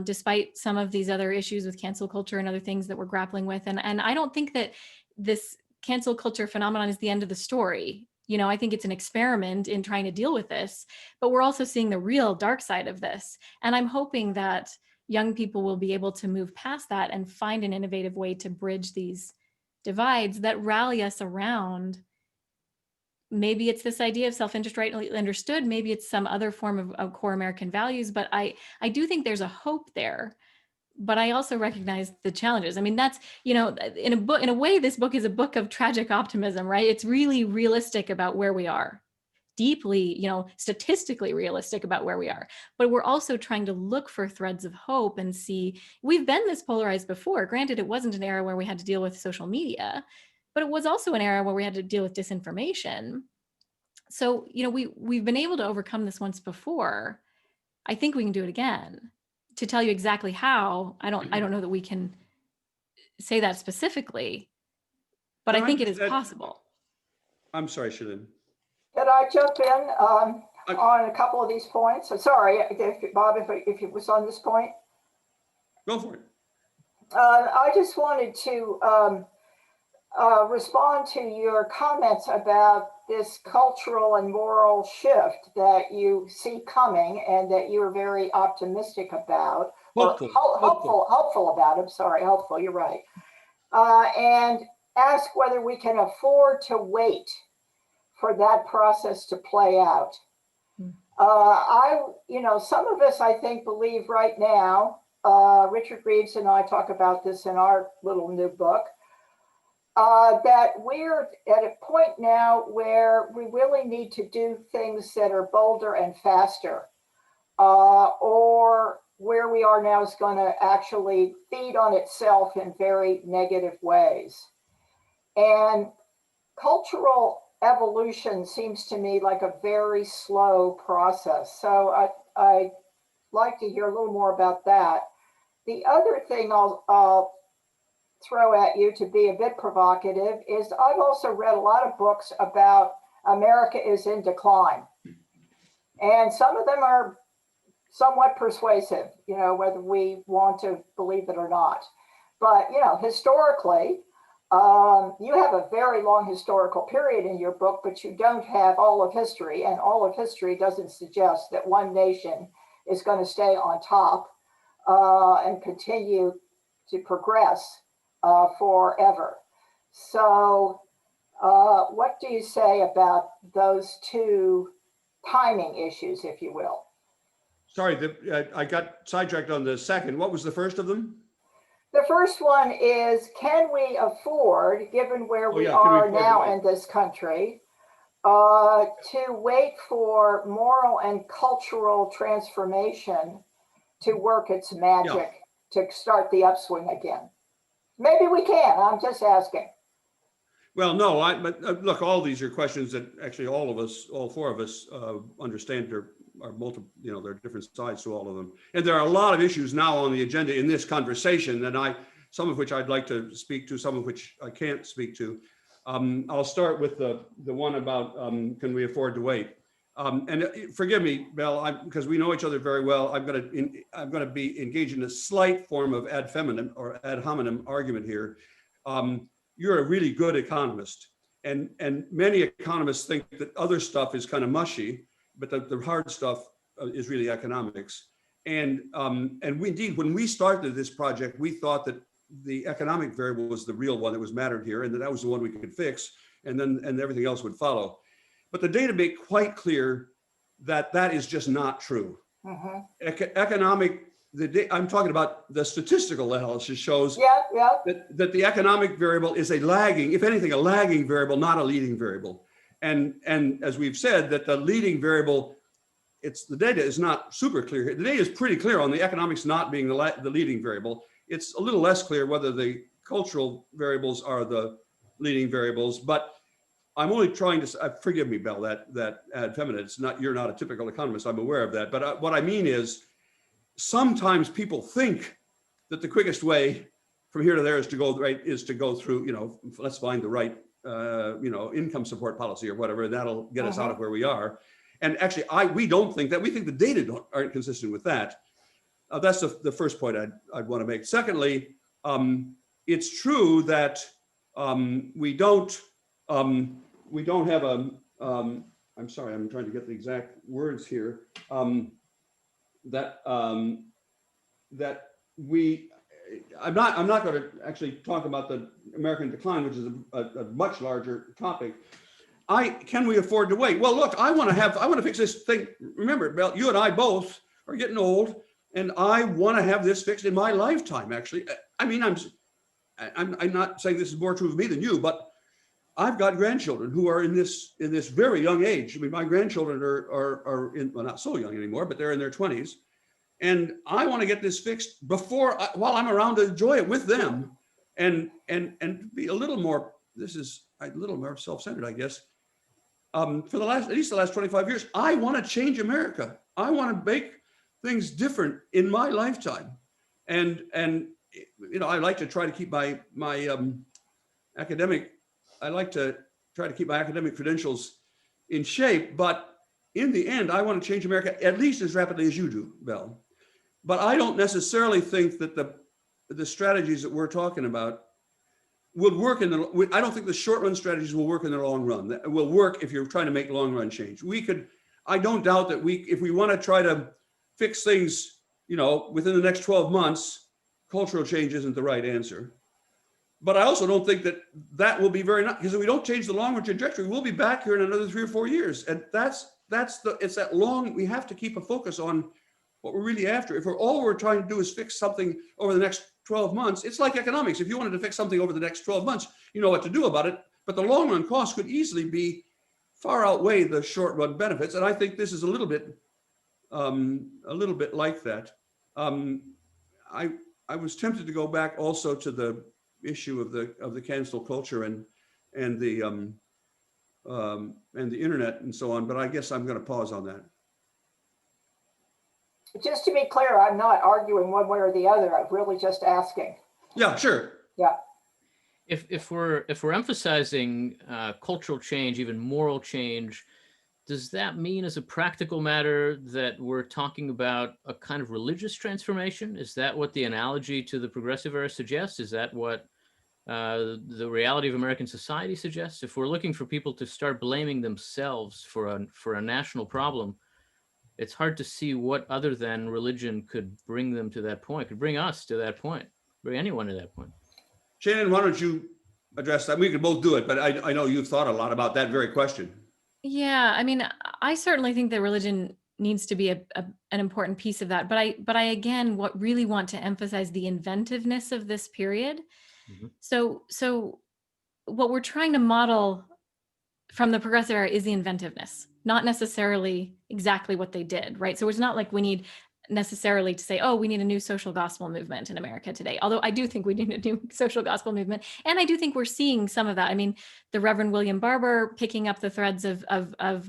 despite some of these other issues with cancel culture and other things that we're grappling with. And I don't think that this cancel culture phenomenon is the end of the story. I think it's an experiment in trying to deal with this, but we're also seeing the real dark side of this. And I'm hoping that young people will be able to move past that and find an innovative way to bridge these divides that rally us around. Maybe it's this idea of self-interest rightly understood. Maybe it's some other form of core American values, but I do think there's a hope there but I also recognize the challenges. I mean, that's, you know, in a way, this book is a book of tragic optimism, right? It's really realistic about where we are, deeply, you know, statistically realistic about where we are. But we're also trying to look for threads of hope and see, we've been this polarized before. Granted, it wasn't an era where we had to deal with social media, but it was also an era where we had to deal with disinformation. So, you know, we've been able to overcome this once before. I think we can do it again. To tell you exactly how, I don't know that we can say that specifically, but I think it is possible.
I'm sorry, Shaylyn.
Could I jump in on a couple of these points? I'm sorry, Bob, if it was on this point.
Go for it.
I just wanted to respond to your comments about this cultural and moral shift that you see coming and that you're very optimistic about. Hopeful about. I'm sorry, hopeful, you're right. And ask whether we can afford to wait for that process to play out. Some of us, I think, believe right now, Richard Reeves and I talk about this in our little new book, that we're at a point now where we really need to do things that are bolder and faster, or where we are now is going to actually feed on itself in very negative ways. And cultural evolution seems to me like a very slow process. So I'd like to hear a little more about that. The other thing I'll throw at you to be a bit provocative is I've also read a lot of books about America is in decline. And some of them are somewhat persuasive, you know, whether we want to believe it or not. But, you know, historically, you have a very long historical period in your book, but you don't have all of history, and all of history doesn't suggest that one nation is going to stay on top and continue to progress forever. So what do you say about those two timing issues, if you will?
Sorry, I got sidetracked on the second. What was the first of them?
The first one is, can we afford, given where we are now in this country, to wait for moral and cultural transformation to work its magic to start the upswing again? Maybe we can. I'm just asking.
Well, no, but look, all these are questions that actually all of us, all four of us, understand are multiple, you know, there are different sides to all of them. And there are a lot of issues now on the agenda in this conversation, and some of which I'd like to speak to, some of which I can't speak to. I'll start with the one about can we afford to wait? And forgive me, Belle, because we know each other very well. I'm going to be engaged in a slight form of ad feminem or ad hominem argument here. You're a really good economist, and many economists think that other stuff is kind of mushy, but the hard stuff is really economics. And we indeed, when we started this project, we thought that the economic variable was the real one that was mattered here, and that was the one we could fix, and everything else would follow. But the data make quite clear that that is just not true. I'm talking about the statistical analysis shows that the economic variable is a lagging, if anything, a lagging variable, not a leading variable. And as we've said, that the leading variable, the data is not super clear here. The data is pretty clear on the economics not being the leading variable. It's a little less clear whether the cultural variables are the leading variables, but I'm only trying to, forgive me, Belle, that ad feminem, you're not a typical economist, I'm aware of that. But what I mean is, sometimes people think that the quickest way from here to there is to go through, you know, let's find the right, income support policy or whatever, and that'll get us out of where we are. And actually, we don't think that. We think the data aren't consistent with that. That's the first point I'd want to make. Secondly, it's true that we don't have I'm sorry, I'm trying to get the exact words here. I'm not going to actually talk about the American decline, which is a much larger topic. Can we afford to wait? Well, look, I want to fix this thing. Remember, Belle, you and I both are getting old, And I want to have this fixed in my lifetime, actually. I mean, I'm not saying this is more true of me than you, but I've got grandchildren who are in this very young age. I mean, my grandchildren are in, well, not so young anymore, but they're in their 20s. And I want to get this fixed while I'm around to enjoy it with them, and be a little more, this is a little more self-centered, I guess. For at least the last 25 years, I want to change America. I want to make things different in my lifetime. And you know, I like to try to keep my academic credentials in shape, but in the end, I want to change America at least as rapidly as you do, Bell. But I don't necessarily think that the strategies that we're talking about would work I don't think the short run strategies will work in the long run. That will work if you're trying to make long run change. I don't doubt that if we want to try to fix things, you know, within the next 12 months, cultural change isn't the right answer. But I also don't think that will be because if we don't change the long run trajectory, we'll be back here in another 3 or 4 years. And it's that long, we have to keep a focus on what we're really after. If all we're trying to do is fix something over the next 12 months, it's like economics. If you wanted to fix something over the next 12 months, you know what to do about it. But the long run costs could easily be far outweigh the short run benefits. And I think this is a little bit like that. I was tempted to go back also to the issue of the cancel culture and the internet and so on, but I guess I'm going to pause on that.
Just to be clear, I'm not arguing one way or the other. I'm really just asking.
Yeah, sure.
Yeah.
If we're emphasizing cultural change, even moral change, does that mean as a practical matter that we're talking about a kind of religious transformation? Is that what the analogy to the progressive era suggests? Is that what the reality of American society suggests? If we're looking for people to start blaming themselves for a national problem, it's hard to see what other than religion could bring them to that point, could bring us to that point, bring anyone to that point.
Shaylyn, why don't you address that? We could both do it, but I know you've thought a lot about that very question.
Yeah, I mean, I certainly think that religion needs to be an important piece of that. But I again, really want to emphasize the inventiveness of this period. Mm-hmm. So what we're trying to model from the progressive era is the inventiveness, not necessarily exactly what they did, right? So it's not like we need necessarily to say, oh, we need a new social gospel movement in America today. Although I do think we need a new social gospel movement. And I do think we're seeing some of that. I mean, the Reverend William Barber picking up the threads of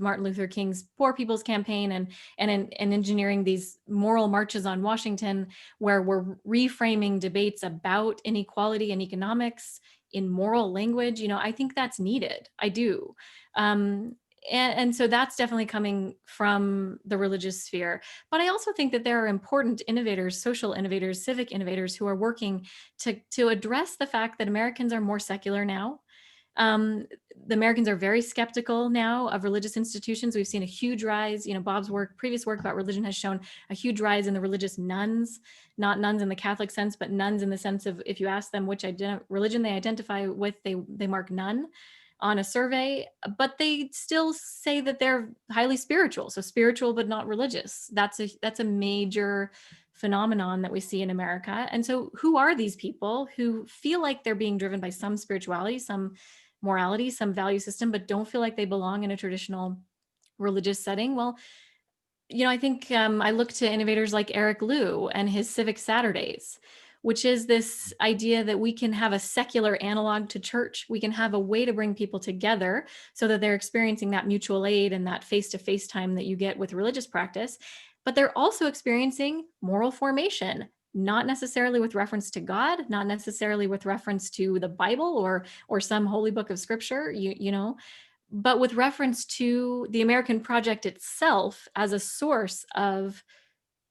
Martin Luther King's Poor People's Campaign and engineering these moral marches on Washington, where we're reframing debates about inequality and economics in moral language. You know, I think that's needed. I do. And so that's definitely coming from the religious sphere. But I also think that there are important innovators, social innovators, civic innovators who are working to address the fact that Americans are more secular now. The Americans are very skeptical now of religious institutions. We've seen a huge rise. You know, Bob's previous work about religion has shown a huge rise in the religious nuns, not nuns in the Catholic sense, but nuns in the sense of if you ask them which religion they identify with, they mark none on a survey, but they still say that they're highly spiritual. So spiritual, but not religious. That's a major phenomenon that we see in America. And so who are these people who feel like they're being driven by some spirituality, some morality, some value system, but don't feel like they belong in a traditional religious setting? Well, you know, I think I look to innovators like Eric Liu and his Civic Saturdays, which is this idea that we can have a secular analog to church. We can have a way to bring people together so that they're experiencing that mutual aid and that face-to-face time that you get with religious practice, but they're also experiencing moral formation, not necessarily with reference to God, not necessarily with reference to the Bible or some holy book of scripture, you know, but with reference to the American project itself as a source of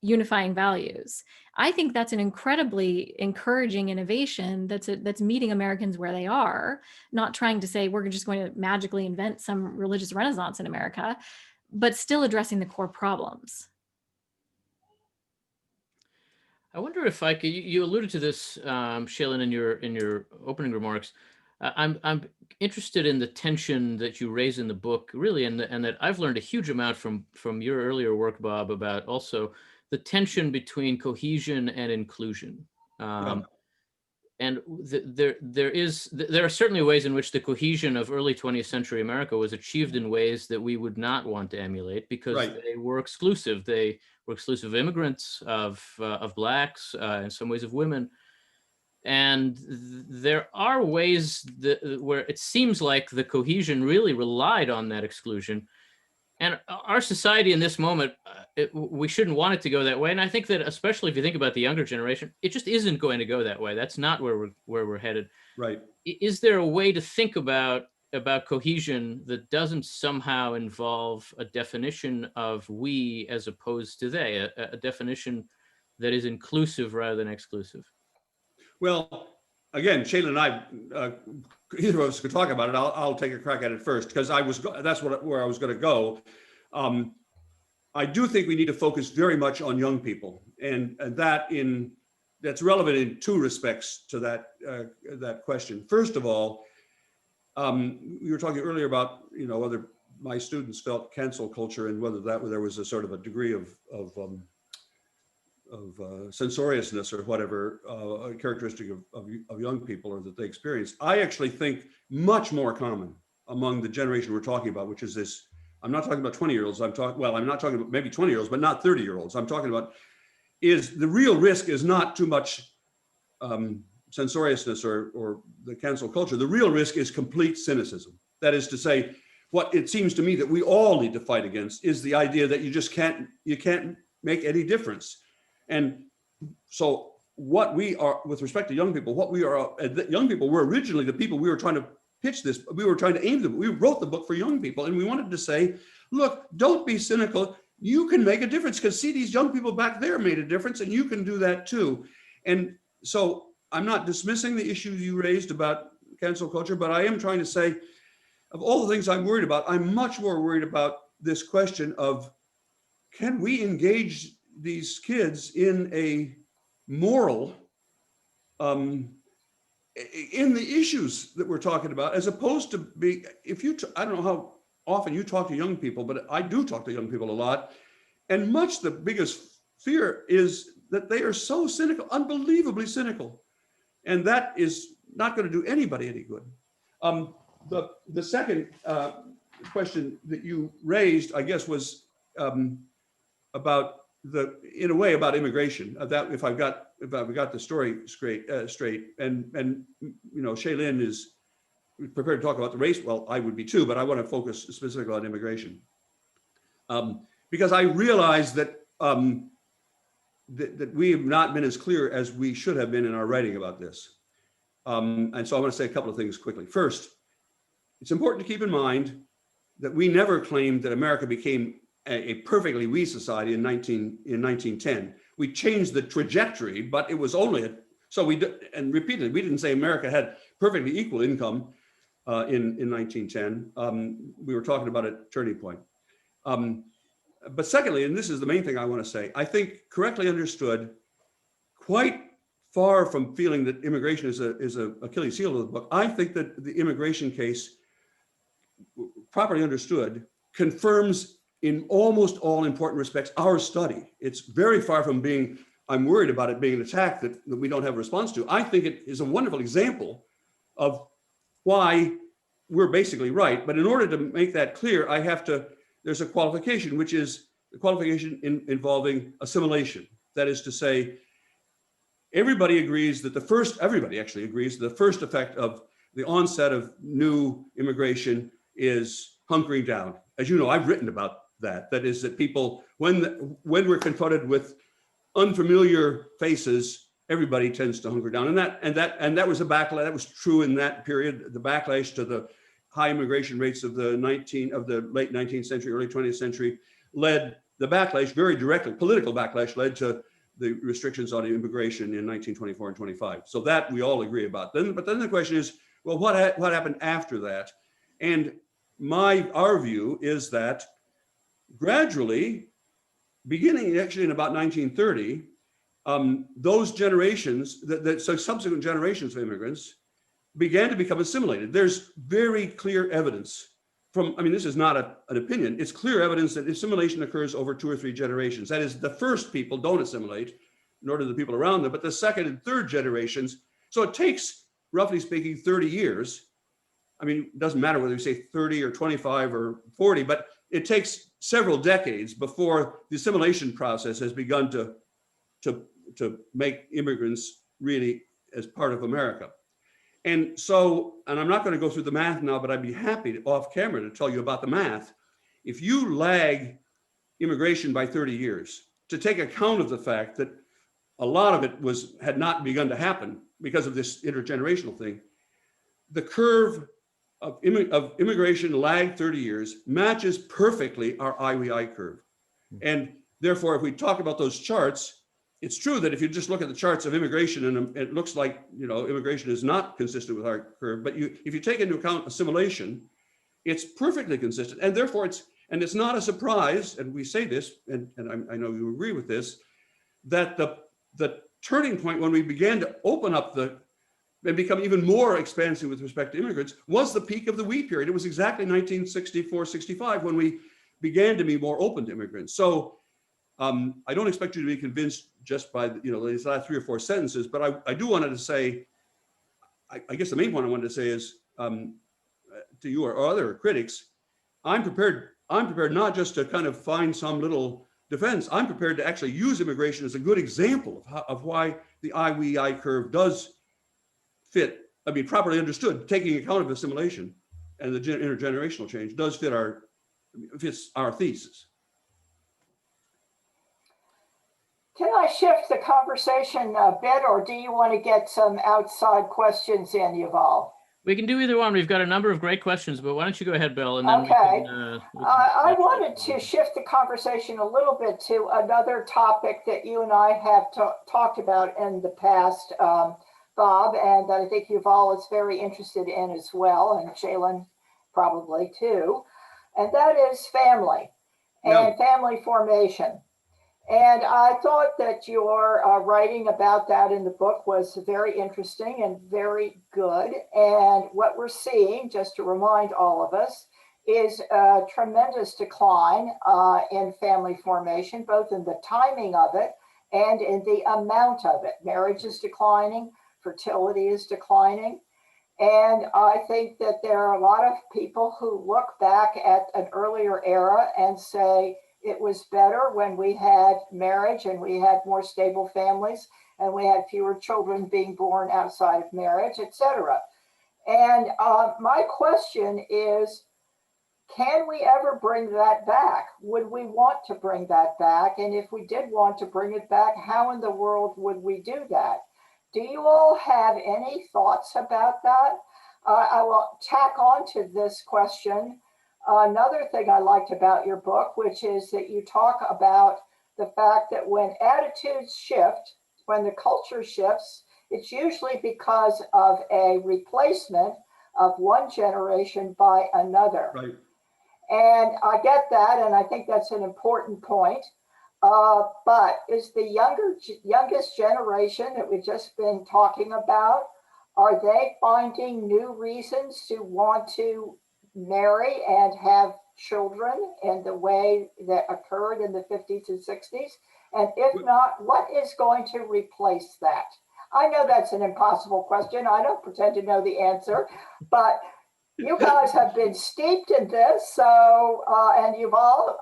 unifying values. I think that's an incredibly encouraging innovation that's meeting Americans where they are, not trying to say we're just going to magically invent some religious renaissance in America, but still addressing the core problems.
I wonder if I could, you alluded to this, Shaylyn, in your opening remarks. I'm interested in the tension that you raise in the book, really, and that I've learned a huge amount from your earlier work, Bob, about also the tension between cohesion and inclusion. And there are certainly ways in which the cohesion of early 20th century America was achieved in ways that we would not want to emulate, because they were exclusive. They were exclusive of immigrants, of Blacks, in some ways of women. And there are ways where it seems like the cohesion really relied on that exclusion. And our society in this moment, we shouldn't want it to go that way. And I think that, especially if you think about the younger generation, it just isn't going to go that way. That's not where we're headed.
Right.
Is there a way to think about cohesion that doesn't somehow involve a definition of we as opposed to they, a definition that is inclusive rather than exclusive?
Well, again, Shaylyn and I, either of us could talk about it. I'll take a crack at it first, because that's where I was going to go. I do think we need to focus very much on young people, and that's relevant in two respects to that question. First of all, we were talking earlier about whether my students felt cancel culture and whether there was a sort of a degree of censoriousness or whatever characteristic of young people, or that they experience. I actually think much more common among the generation we're talking about, which is this. I'm not talking about 20-year-olds. I'm not talking about maybe 20-year-olds, but not 30-year-olds. I'm talking about is the real risk is not too much censoriousness or the cancel culture. The real risk is complete cynicism. That is to say, what it seems to me that we all need to fight against is the idea that you can't make any difference. And so what we are, with respect to young people, young people were originally the people we were trying to pitch this, we were trying to aim them. We wrote the book for young people, and we wanted to say, look, don't be cynical. You can make a difference, because see, these young people back there made a difference, and you can do that too. And so I'm not dismissing the issue you raised about cancel culture, but I am trying to say, of all the things I'm worried about, I'm much more worried about this question of, can we engage these kids in a moral, in the issues that we're talking about, as opposed to I don't know how often you talk to young people, but I do talk to young people a lot. And much the biggest fear is that they are so cynical, unbelievably cynical. And that is not going to do anybody any good. The second question that you raised, I guess, was about about immigration. That if I've got the story straight, and Shaylyn is prepared to talk about the race. Well, I would be too, but I want to focus specifically on immigration, because I realize that that we have not been as clear as we should have been in our writing about this, and so I want to say a couple of things quickly. First, it's important to keep in mind that we never claimed that America became a perfectly we society in 1910. We changed the trajectory, but it was only and repeatedly, we didn't say America had perfectly equal income in 1910. We were talking about a turning point. But secondly, and this is the main thing I want to say, I think correctly understood, quite far from feeling that immigration is a Achilles heel of the book, I think that the immigration case, properly understood, confirms in almost all important respects our study. It's very far from being, I'm worried about it being an attack that we don't have a response to. I think it is a wonderful example of why we're basically right. But in order to make that clear, there's a qualification, which is the qualification involving assimilation. That is to say, everybody agrees that everybody actually agrees that the first effect of the onset of new immigration is hunkering down. As you know, I've written about that. That is that people, when we're confronted with unfamiliar faces, everybody tends to hunker down. And that was a backlash. That was true in that period. The backlash to the high immigration rates of the late 19th century, early 20th century very directly, political backlash led to the restrictions on immigration in 1924 and 25. So that we all agree about. But then the question is, well, what happened after that? And our view is that gradually, beginning actually in about 1930, those generations, so subsequent generations of immigrants began to become assimilated. There's very clear evidence this is not an opinion, it's clear evidence that assimilation occurs over 2 or 3 generations. That is, the first people don't assimilate, nor do the people around them, but the second and third generations. So it takes, roughly speaking, 30 years. I mean, it doesn't matter whether you say 30 or 25 or 40, but it takes several decades before the assimilation process has begun to make immigrants really as part of America. And so, and I'm not going to go through the math now, but I'd be happy off camera to tell you about the math. If you lag immigration by 30 years, to take account of the fact that a lot of it had not begun to happen because of this intergenerational thing, the curve of immigration lagged 30 years matches perfectly our IWI curve. And therefore, if we talk about those charts, it's true that if you just look at the charts of immigration and it looks like, immigration is not consistent with our curve, but if you take into account assimilation, it's perfectly consistent. And therefore it's not a surprise, and we say this, and I know you agree with this, that the turning point when we began to open up and become even more expansive with respect to immigrants was the peak of the we period. It was exactly 1964, 65 when we began to be more open to immigrants. So I don't expect you to be convinced just by these last 3 or 4 sentences, but I do wanted to say, I guess the main point I wanted to say is to you or other critics, I'm prepared not just to kind of find some little defense. I'm prepared to actually use immigration as a good example of why the IWI curve does fit. I mean, properly understood, taking account of assimilation and the intergenerational change does fits our thesis.
Can I shift the conversation a bit, or do you want to get some outside questions in, Yuval?
We can do either one. We've got a number of great questions, but why don't you go ahead, Bill, and then
okay.
I
wanted to shift the conversation a little bit to another topic that you and I have talked about in the past, Bob, and that I think Yuval is very interested in as well, and Shaylyn probably too, and that is family and family formation. And I thought that your writing about that in the book was very interesting and very good. And what we're seeing, just to remind all of us, is a tremendous decline in family formation, both in the timing of it and in the amount of it. Marriage is declining, fertility is declining. And I think that there are a lot of people who look back at an earlier era and say, it was better when we had marriage and we had more stable families and we had fewer children being born outside of marriage, etc. And my question is, can we ever bring that back? Would we want to bring that back? And if we did want to bring it back, how in the world would we do that? Do you all have any thoughts about that? I will tack on to this question another thing I liked about your book, which is that you talk about the fact that when attitudes shift, when the culture shifts, it's usually because of a replacement of one generation by another.
Right.
And I get that, and I think that's an important point. But is the youngest generation that we've just been talking about, are they finding new reasons to want to marry and have children in the way that occurred in the 50s and 60s? And if not, what is going to replace that? I know that's an impossible question. I don't pretend to know the answer, but you guys have been steeped in this. So, and you've all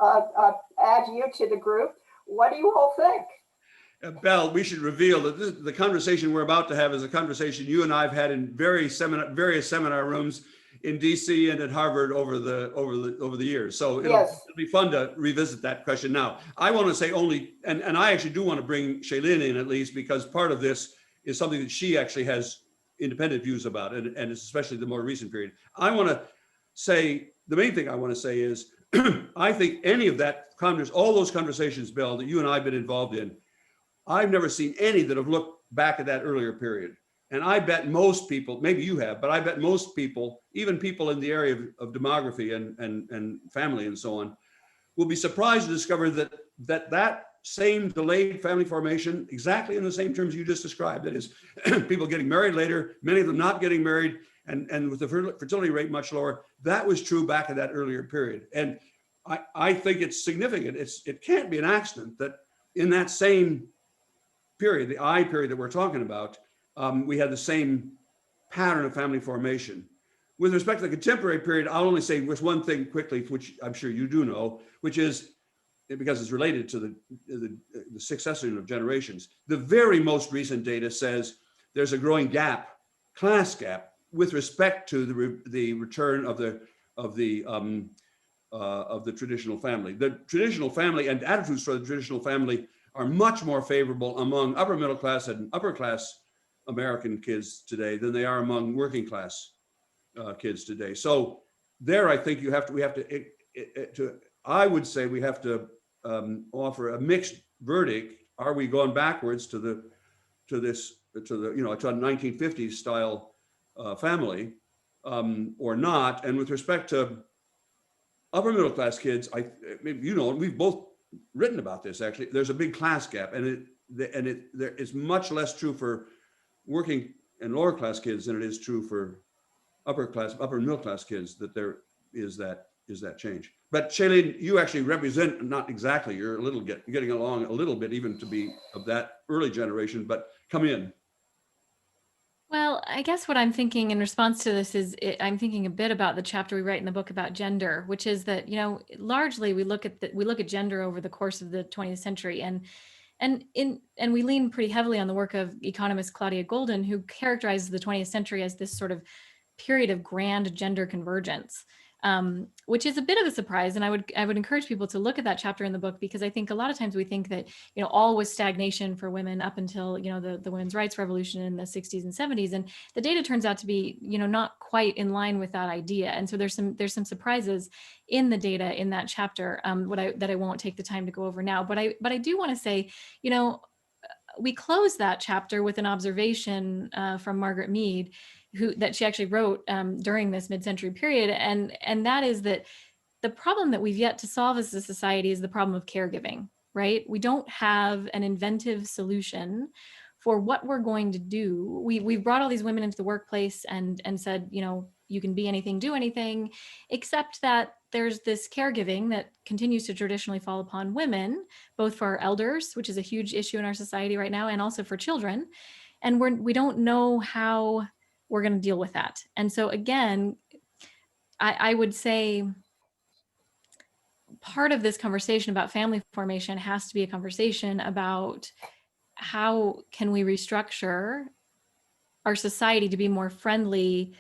add you to the group. What do you all think?
Belle, we should reveal that the conversation we're about to have is a conversation you and I have had in various seminar rooms in DC and at Harvard over the years. So it'll be fun to revisit that question now. I want to say only, and I actually do want to bring Shaylyn in at least, because part of this is something that she actually has independent views about, and it's especially the more recent period. I want to say, the main thing I want to say is, I think any of that, all those conversations, Bill, that you and I have been involved in, I've never seen any that have looked back at that earlier period. And I bet most people, maybe you have, but I bet most people, even people in the area of demography and family and so on, will be surprised to discover that same delayed family formation, exactly in the same terms you just described, that is, people getting married later, many of them not getting married, and with the fertility rate much lower. That was true back in that earlier period. And I think it's significant. It can't be an accident that in that same period, the I period that we're talking about, we had the same pattern of family formation. With respect to the contemporary period, I'll only say just one thing quickly, which I'm sure you do know, which is, because it's related to the succession of generations, the very most recent data says there's a growing gap, class gap, with respect to the return of the traditional family. The traditional family and attitudes for the traditional family are much more favorable among upper middle class and upper class American kids today than they are among working class kids today. So there, I think I would say we have to offer a mixed verdict. Are we going backwards to the 1950s style family or not? And with respect to upper middle class kids, we've both written about this. Actually, there's a big class gap, and it's much less true for working and lower class kids than it is true for upper middle class kids, that there is that change. But Shaylyn, you actually represent, not exactly, you're getting along a little bit even to be of that early generation, but come in.
Well, I guess what I'm thinking in response to this is I'm thinking a bit about the chapter we write in the book about gender, which is that, largely we look at gender over the course of the 20th century, and we lean pretty heavily on the work of economist Claudia Golden, who characterizes the 20th century as this sort of period of grand gender convergence, which is a bit of a surprise. And I would encourage people to look at that chapter in the book, because I think a lot of times we think that, all was stagnation for women up until, the women's rights revolution in the 60s and 70s. And the data turns out to be, not quite in line with that idea. And so there's some surprises in the data in that chapter that I won't take the time to go over now. But I do want to say, we close that chapter with an observation from Margaret Mead, that she actually wrote during this mid-century period, and that is that the problem that we've yet to solve as a society is the problem of caregiving, right? We don't have an inventive solution for what we're going to do. We've brought all these women into the workplace and said, you can be anything, do anything, except that there's this caregiving that continues to traditionally fall upon women, both for our elders, which is a huge issue in our society right now, and also for children. And we don't know how we're going to deal with that. And so again, I would say part of this conversation about family formation has to be a conversation about how can we restructure our society to be more friendly,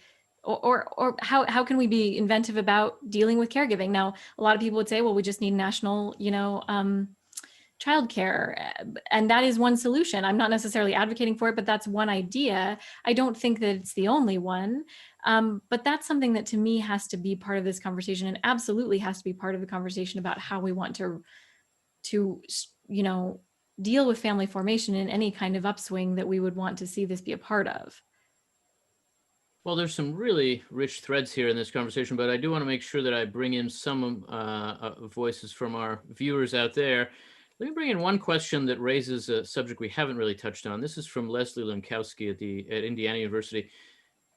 or how can we be inventive about dealing with caregiving? Now, a lot of people would say, well, we just need national, childcare, and that is one solution. I'm not necessarily advocating for it, but that's one idea. I don't think that it's the only one, but that's something that to me has to be part of this conversation, and absolutely has to be part of the conversation about how we want to deal with family formation in any kind of upswing that we would want to see this be a part of.
Well, there's some really rich threads here in this conversation, but I do want to make sure that I bring in some voices from our viewers out there. Let me bring in one question that raises a subject we haven't really touched on. This is from Leslie Lankowski at Indiana University.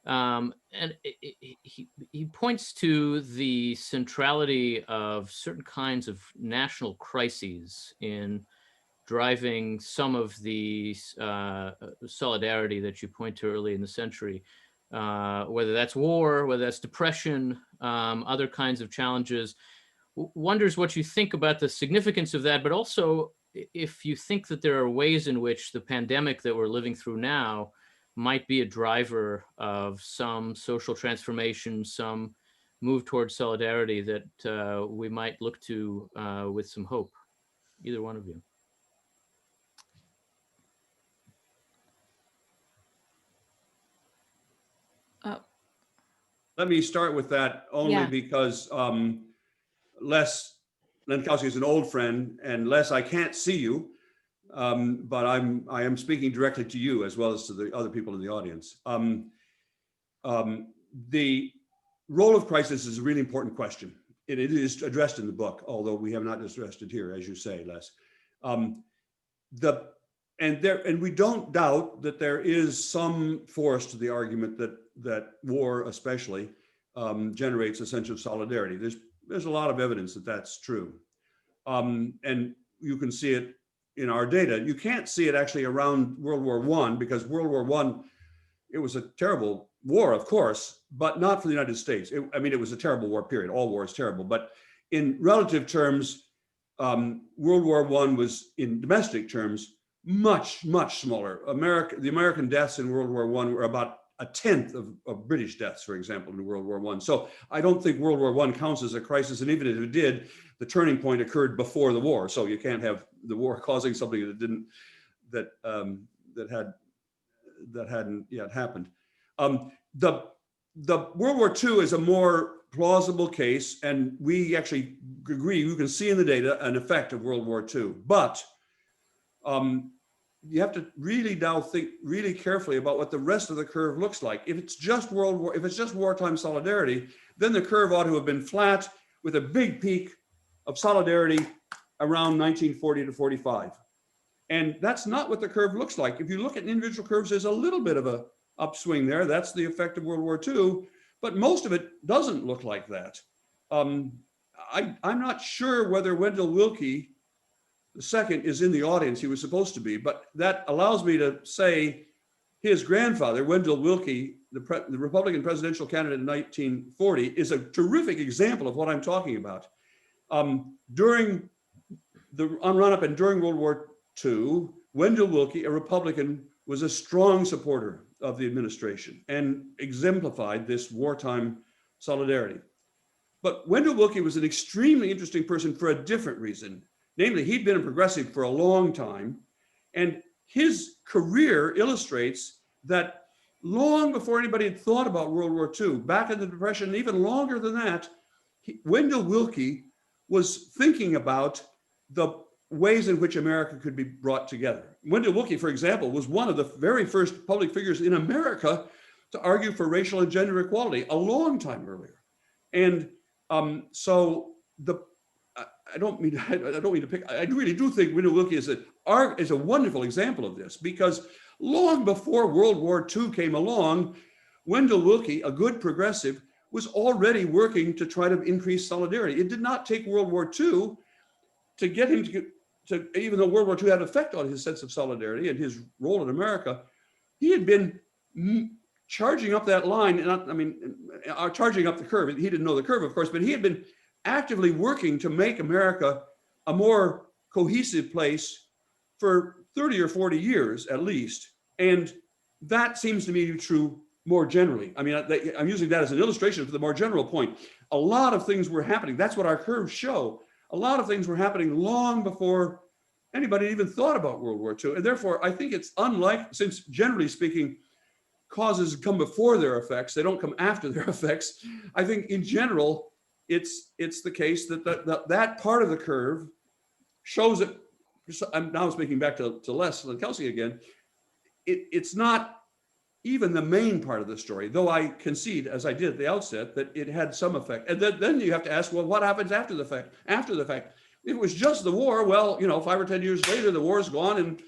And he points to the centrality of certain kinds of national crises in driving some of the solidarity that you point to early in the century, whether that's war, whether that's depression, other kinds of challenges. Wonders what you think about the significance of that, but also if you think that there are ways in which the pandemic that we're living through now might be a driver of some social transformation, some move towards solidarity that we might look to with some hope. Either one of you.
Let me start with that only because Les Lankowski is an old friend, and Les, I can't see you, but I am speaking directly to you as well as to the other people in the audience. The role of crisis is a really important question. It is addressed in the book, although we have not addressed it here, as you say, Les. and we don't doubt that there is some force to the argument that war, especially, generates a sense of solidarity. There's a lot of evidence that that's true, and you can see it in our data. You can't see it actually around World War I, because World War I, it was a terrible war, of course, but not for the United States. I mean, it was a terrible war, period. All war is terrible, but in relative terms, World War I was, in domestic terms, much smaller. The American deaths in World War I were about a tenth of British deaths, for example, in World War I. So I don't think World War I counts as a crisis, and even if it did, the turning point occurred before the war. So you can't have the war causing something that hadn't yet happened. The World War II is a more plausible case, and we actually agree. You can see in the data an effect of World War II, but you have to really now think really carefully about what the rest of the curve looks like. If it's just wartime solidarity, then the curve ought to have been flat with a big peak of solidarity around 1940 to 45. And that's not what the curve looks like. If you look at individual curves, there's a little bit of a upswing there. That's the effect of World War II, but most of it doesn't look like that. I'm not sure whether Wendell Willkie II is in the audience. He was supposed to be, but that allows me to say his grandfather, Wendell Willkie, the Republican presidential candidate in 1940, is a terrific example of what I'm talking about. During the run-up and during World War II, Wendell Willkie, a Republican, was a strong supporter of the administration and exemplified this wartime solidarity. But Wendell Willkie was an extremely interesting person for a different reason. Namely, he'd been a progressive for a long time, and his career illustrates that long before anybody had thought about World War II, back in the Depression, even longer than that, Wendell Willkie was thinking about the ways in which America could be brought together. Wendell Willkie, for example, was one of the very first public figures in America to argue for racial and gender equality a long time earlier. And I don't mean to pick. I really do think Wendell Willkie is a wonderful example of this, because long before World War II came along, Wendell Willkie, a good progressive, was already working to try to increase solidarity. It did not take World War II to get him to, even though World War II had an effect on his sense of solidarity and his role in America, he had been charging up that line, charging up the curve. He didn't know the curve, of course, but he had been actively working to make America a more cohesive place for 30 or 40 years at least. And that seems to me to be true more generally. I mean, I'm using that as an illustration for the more general point. A lot of things were happening. That's what our curves show. A lot of things were happening long before anybody even thought about World War II. And therefore, I think it's unlike, since generally speaking, causes come before their effects, they don't come after their effects. I think in general, it's the case that that part of the curve shows it. I'm now speaking back to Les and Kelsey again. It's not even the main part of the story, though I concede, as I did at the outset, that it had some effect. And then you have to ask, well, what happens after the fact? After the fact, if it was just the war, well, 5 or 10 years later, the war's gone,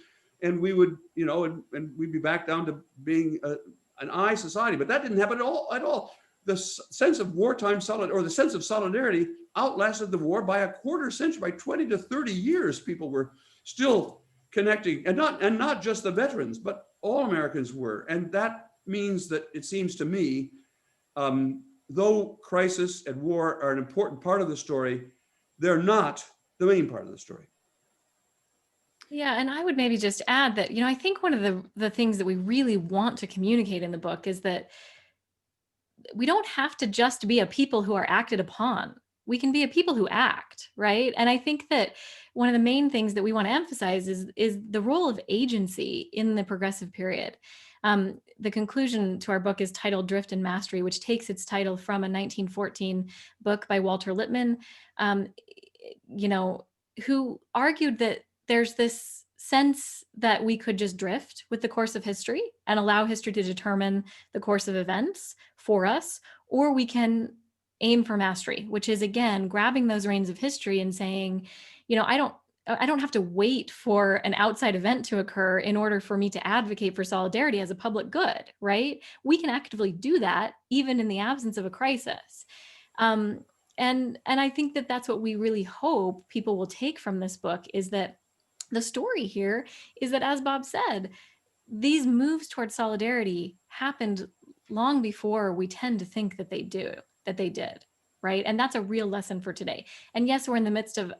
and we would, and we'd be back down to being an I society. But that didn't happen at all. The sense of wartime the sense of solidarity outlasted the war by a quarter century, by 20 to 30 years. People were still connecting, and not just the veterans, but all Americans were. And that means that it seems to me, though crisis and war are an important part of the story, they're not the main part of the story.
Yeah, and I would maybe just add that, I think one of the things that we really want to communicate in the book is that we don't have to just be a people who are acted upon. We can be a people who act, right? And I think that one of the main things that we want to emphasize is the role of agency in the progressive period. The conclusion to our book is titled Drift and Mastery, which takes its title from a 1914 book by Walter Lippmann, who argued that there's this sense that we could just drift with the course of history and allow history to determine the course of events for us, or we can aim for mastery, which is, again, grabbing those reins of history and saying, I don't have to wait for an outside event to occur in order for me to advocate for solidarity as a public good, right? We can actively do that even in the absence of a crisis. And I think that that's what we really hope people will take from this book, is that the story here is that, as Bob said, these moves towards solidarity happened long before we tend to think that they did, right? And that's a real lesson for today. And yes, we're in the midst of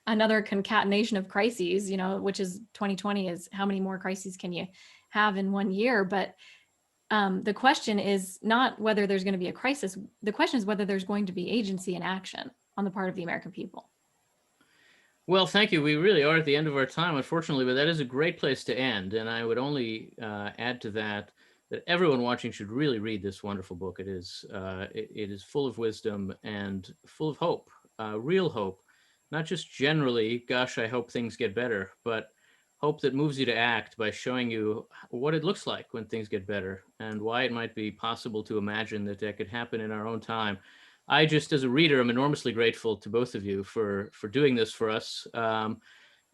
another concatenation of crises, you know, which is 2020 is how many more crises can you have in 1 year? But the question is not whether there's going to be a crisis. The question is whether there's going to be agency and action on the part of the American people.
Well, thank you. We really are at the end of our time, unfortunately, but that is a great place to end. And I would only add to that everyone watching should really read this wonderful book. It is full of wisdom and full of hope, real hope, not just generally, gosh, I hope things get better, but hope that moves you to act by showing you what it looks like when things get better and why it might be possible to imagine that that could happen in our own time. I just, as a reader, am enormously grateful to both of you for doing this for us.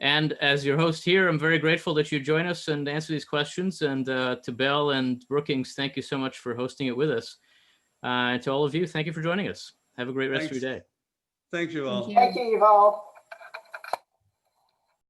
And as your host here, I'm very grateful that you join us and answer these questions. And to Bell and Brookings, thank you so much for hosting it with us. And to all of you, thank you for joining us. Have a great rest of your day.
Thank you all.
Thank you, Yuval.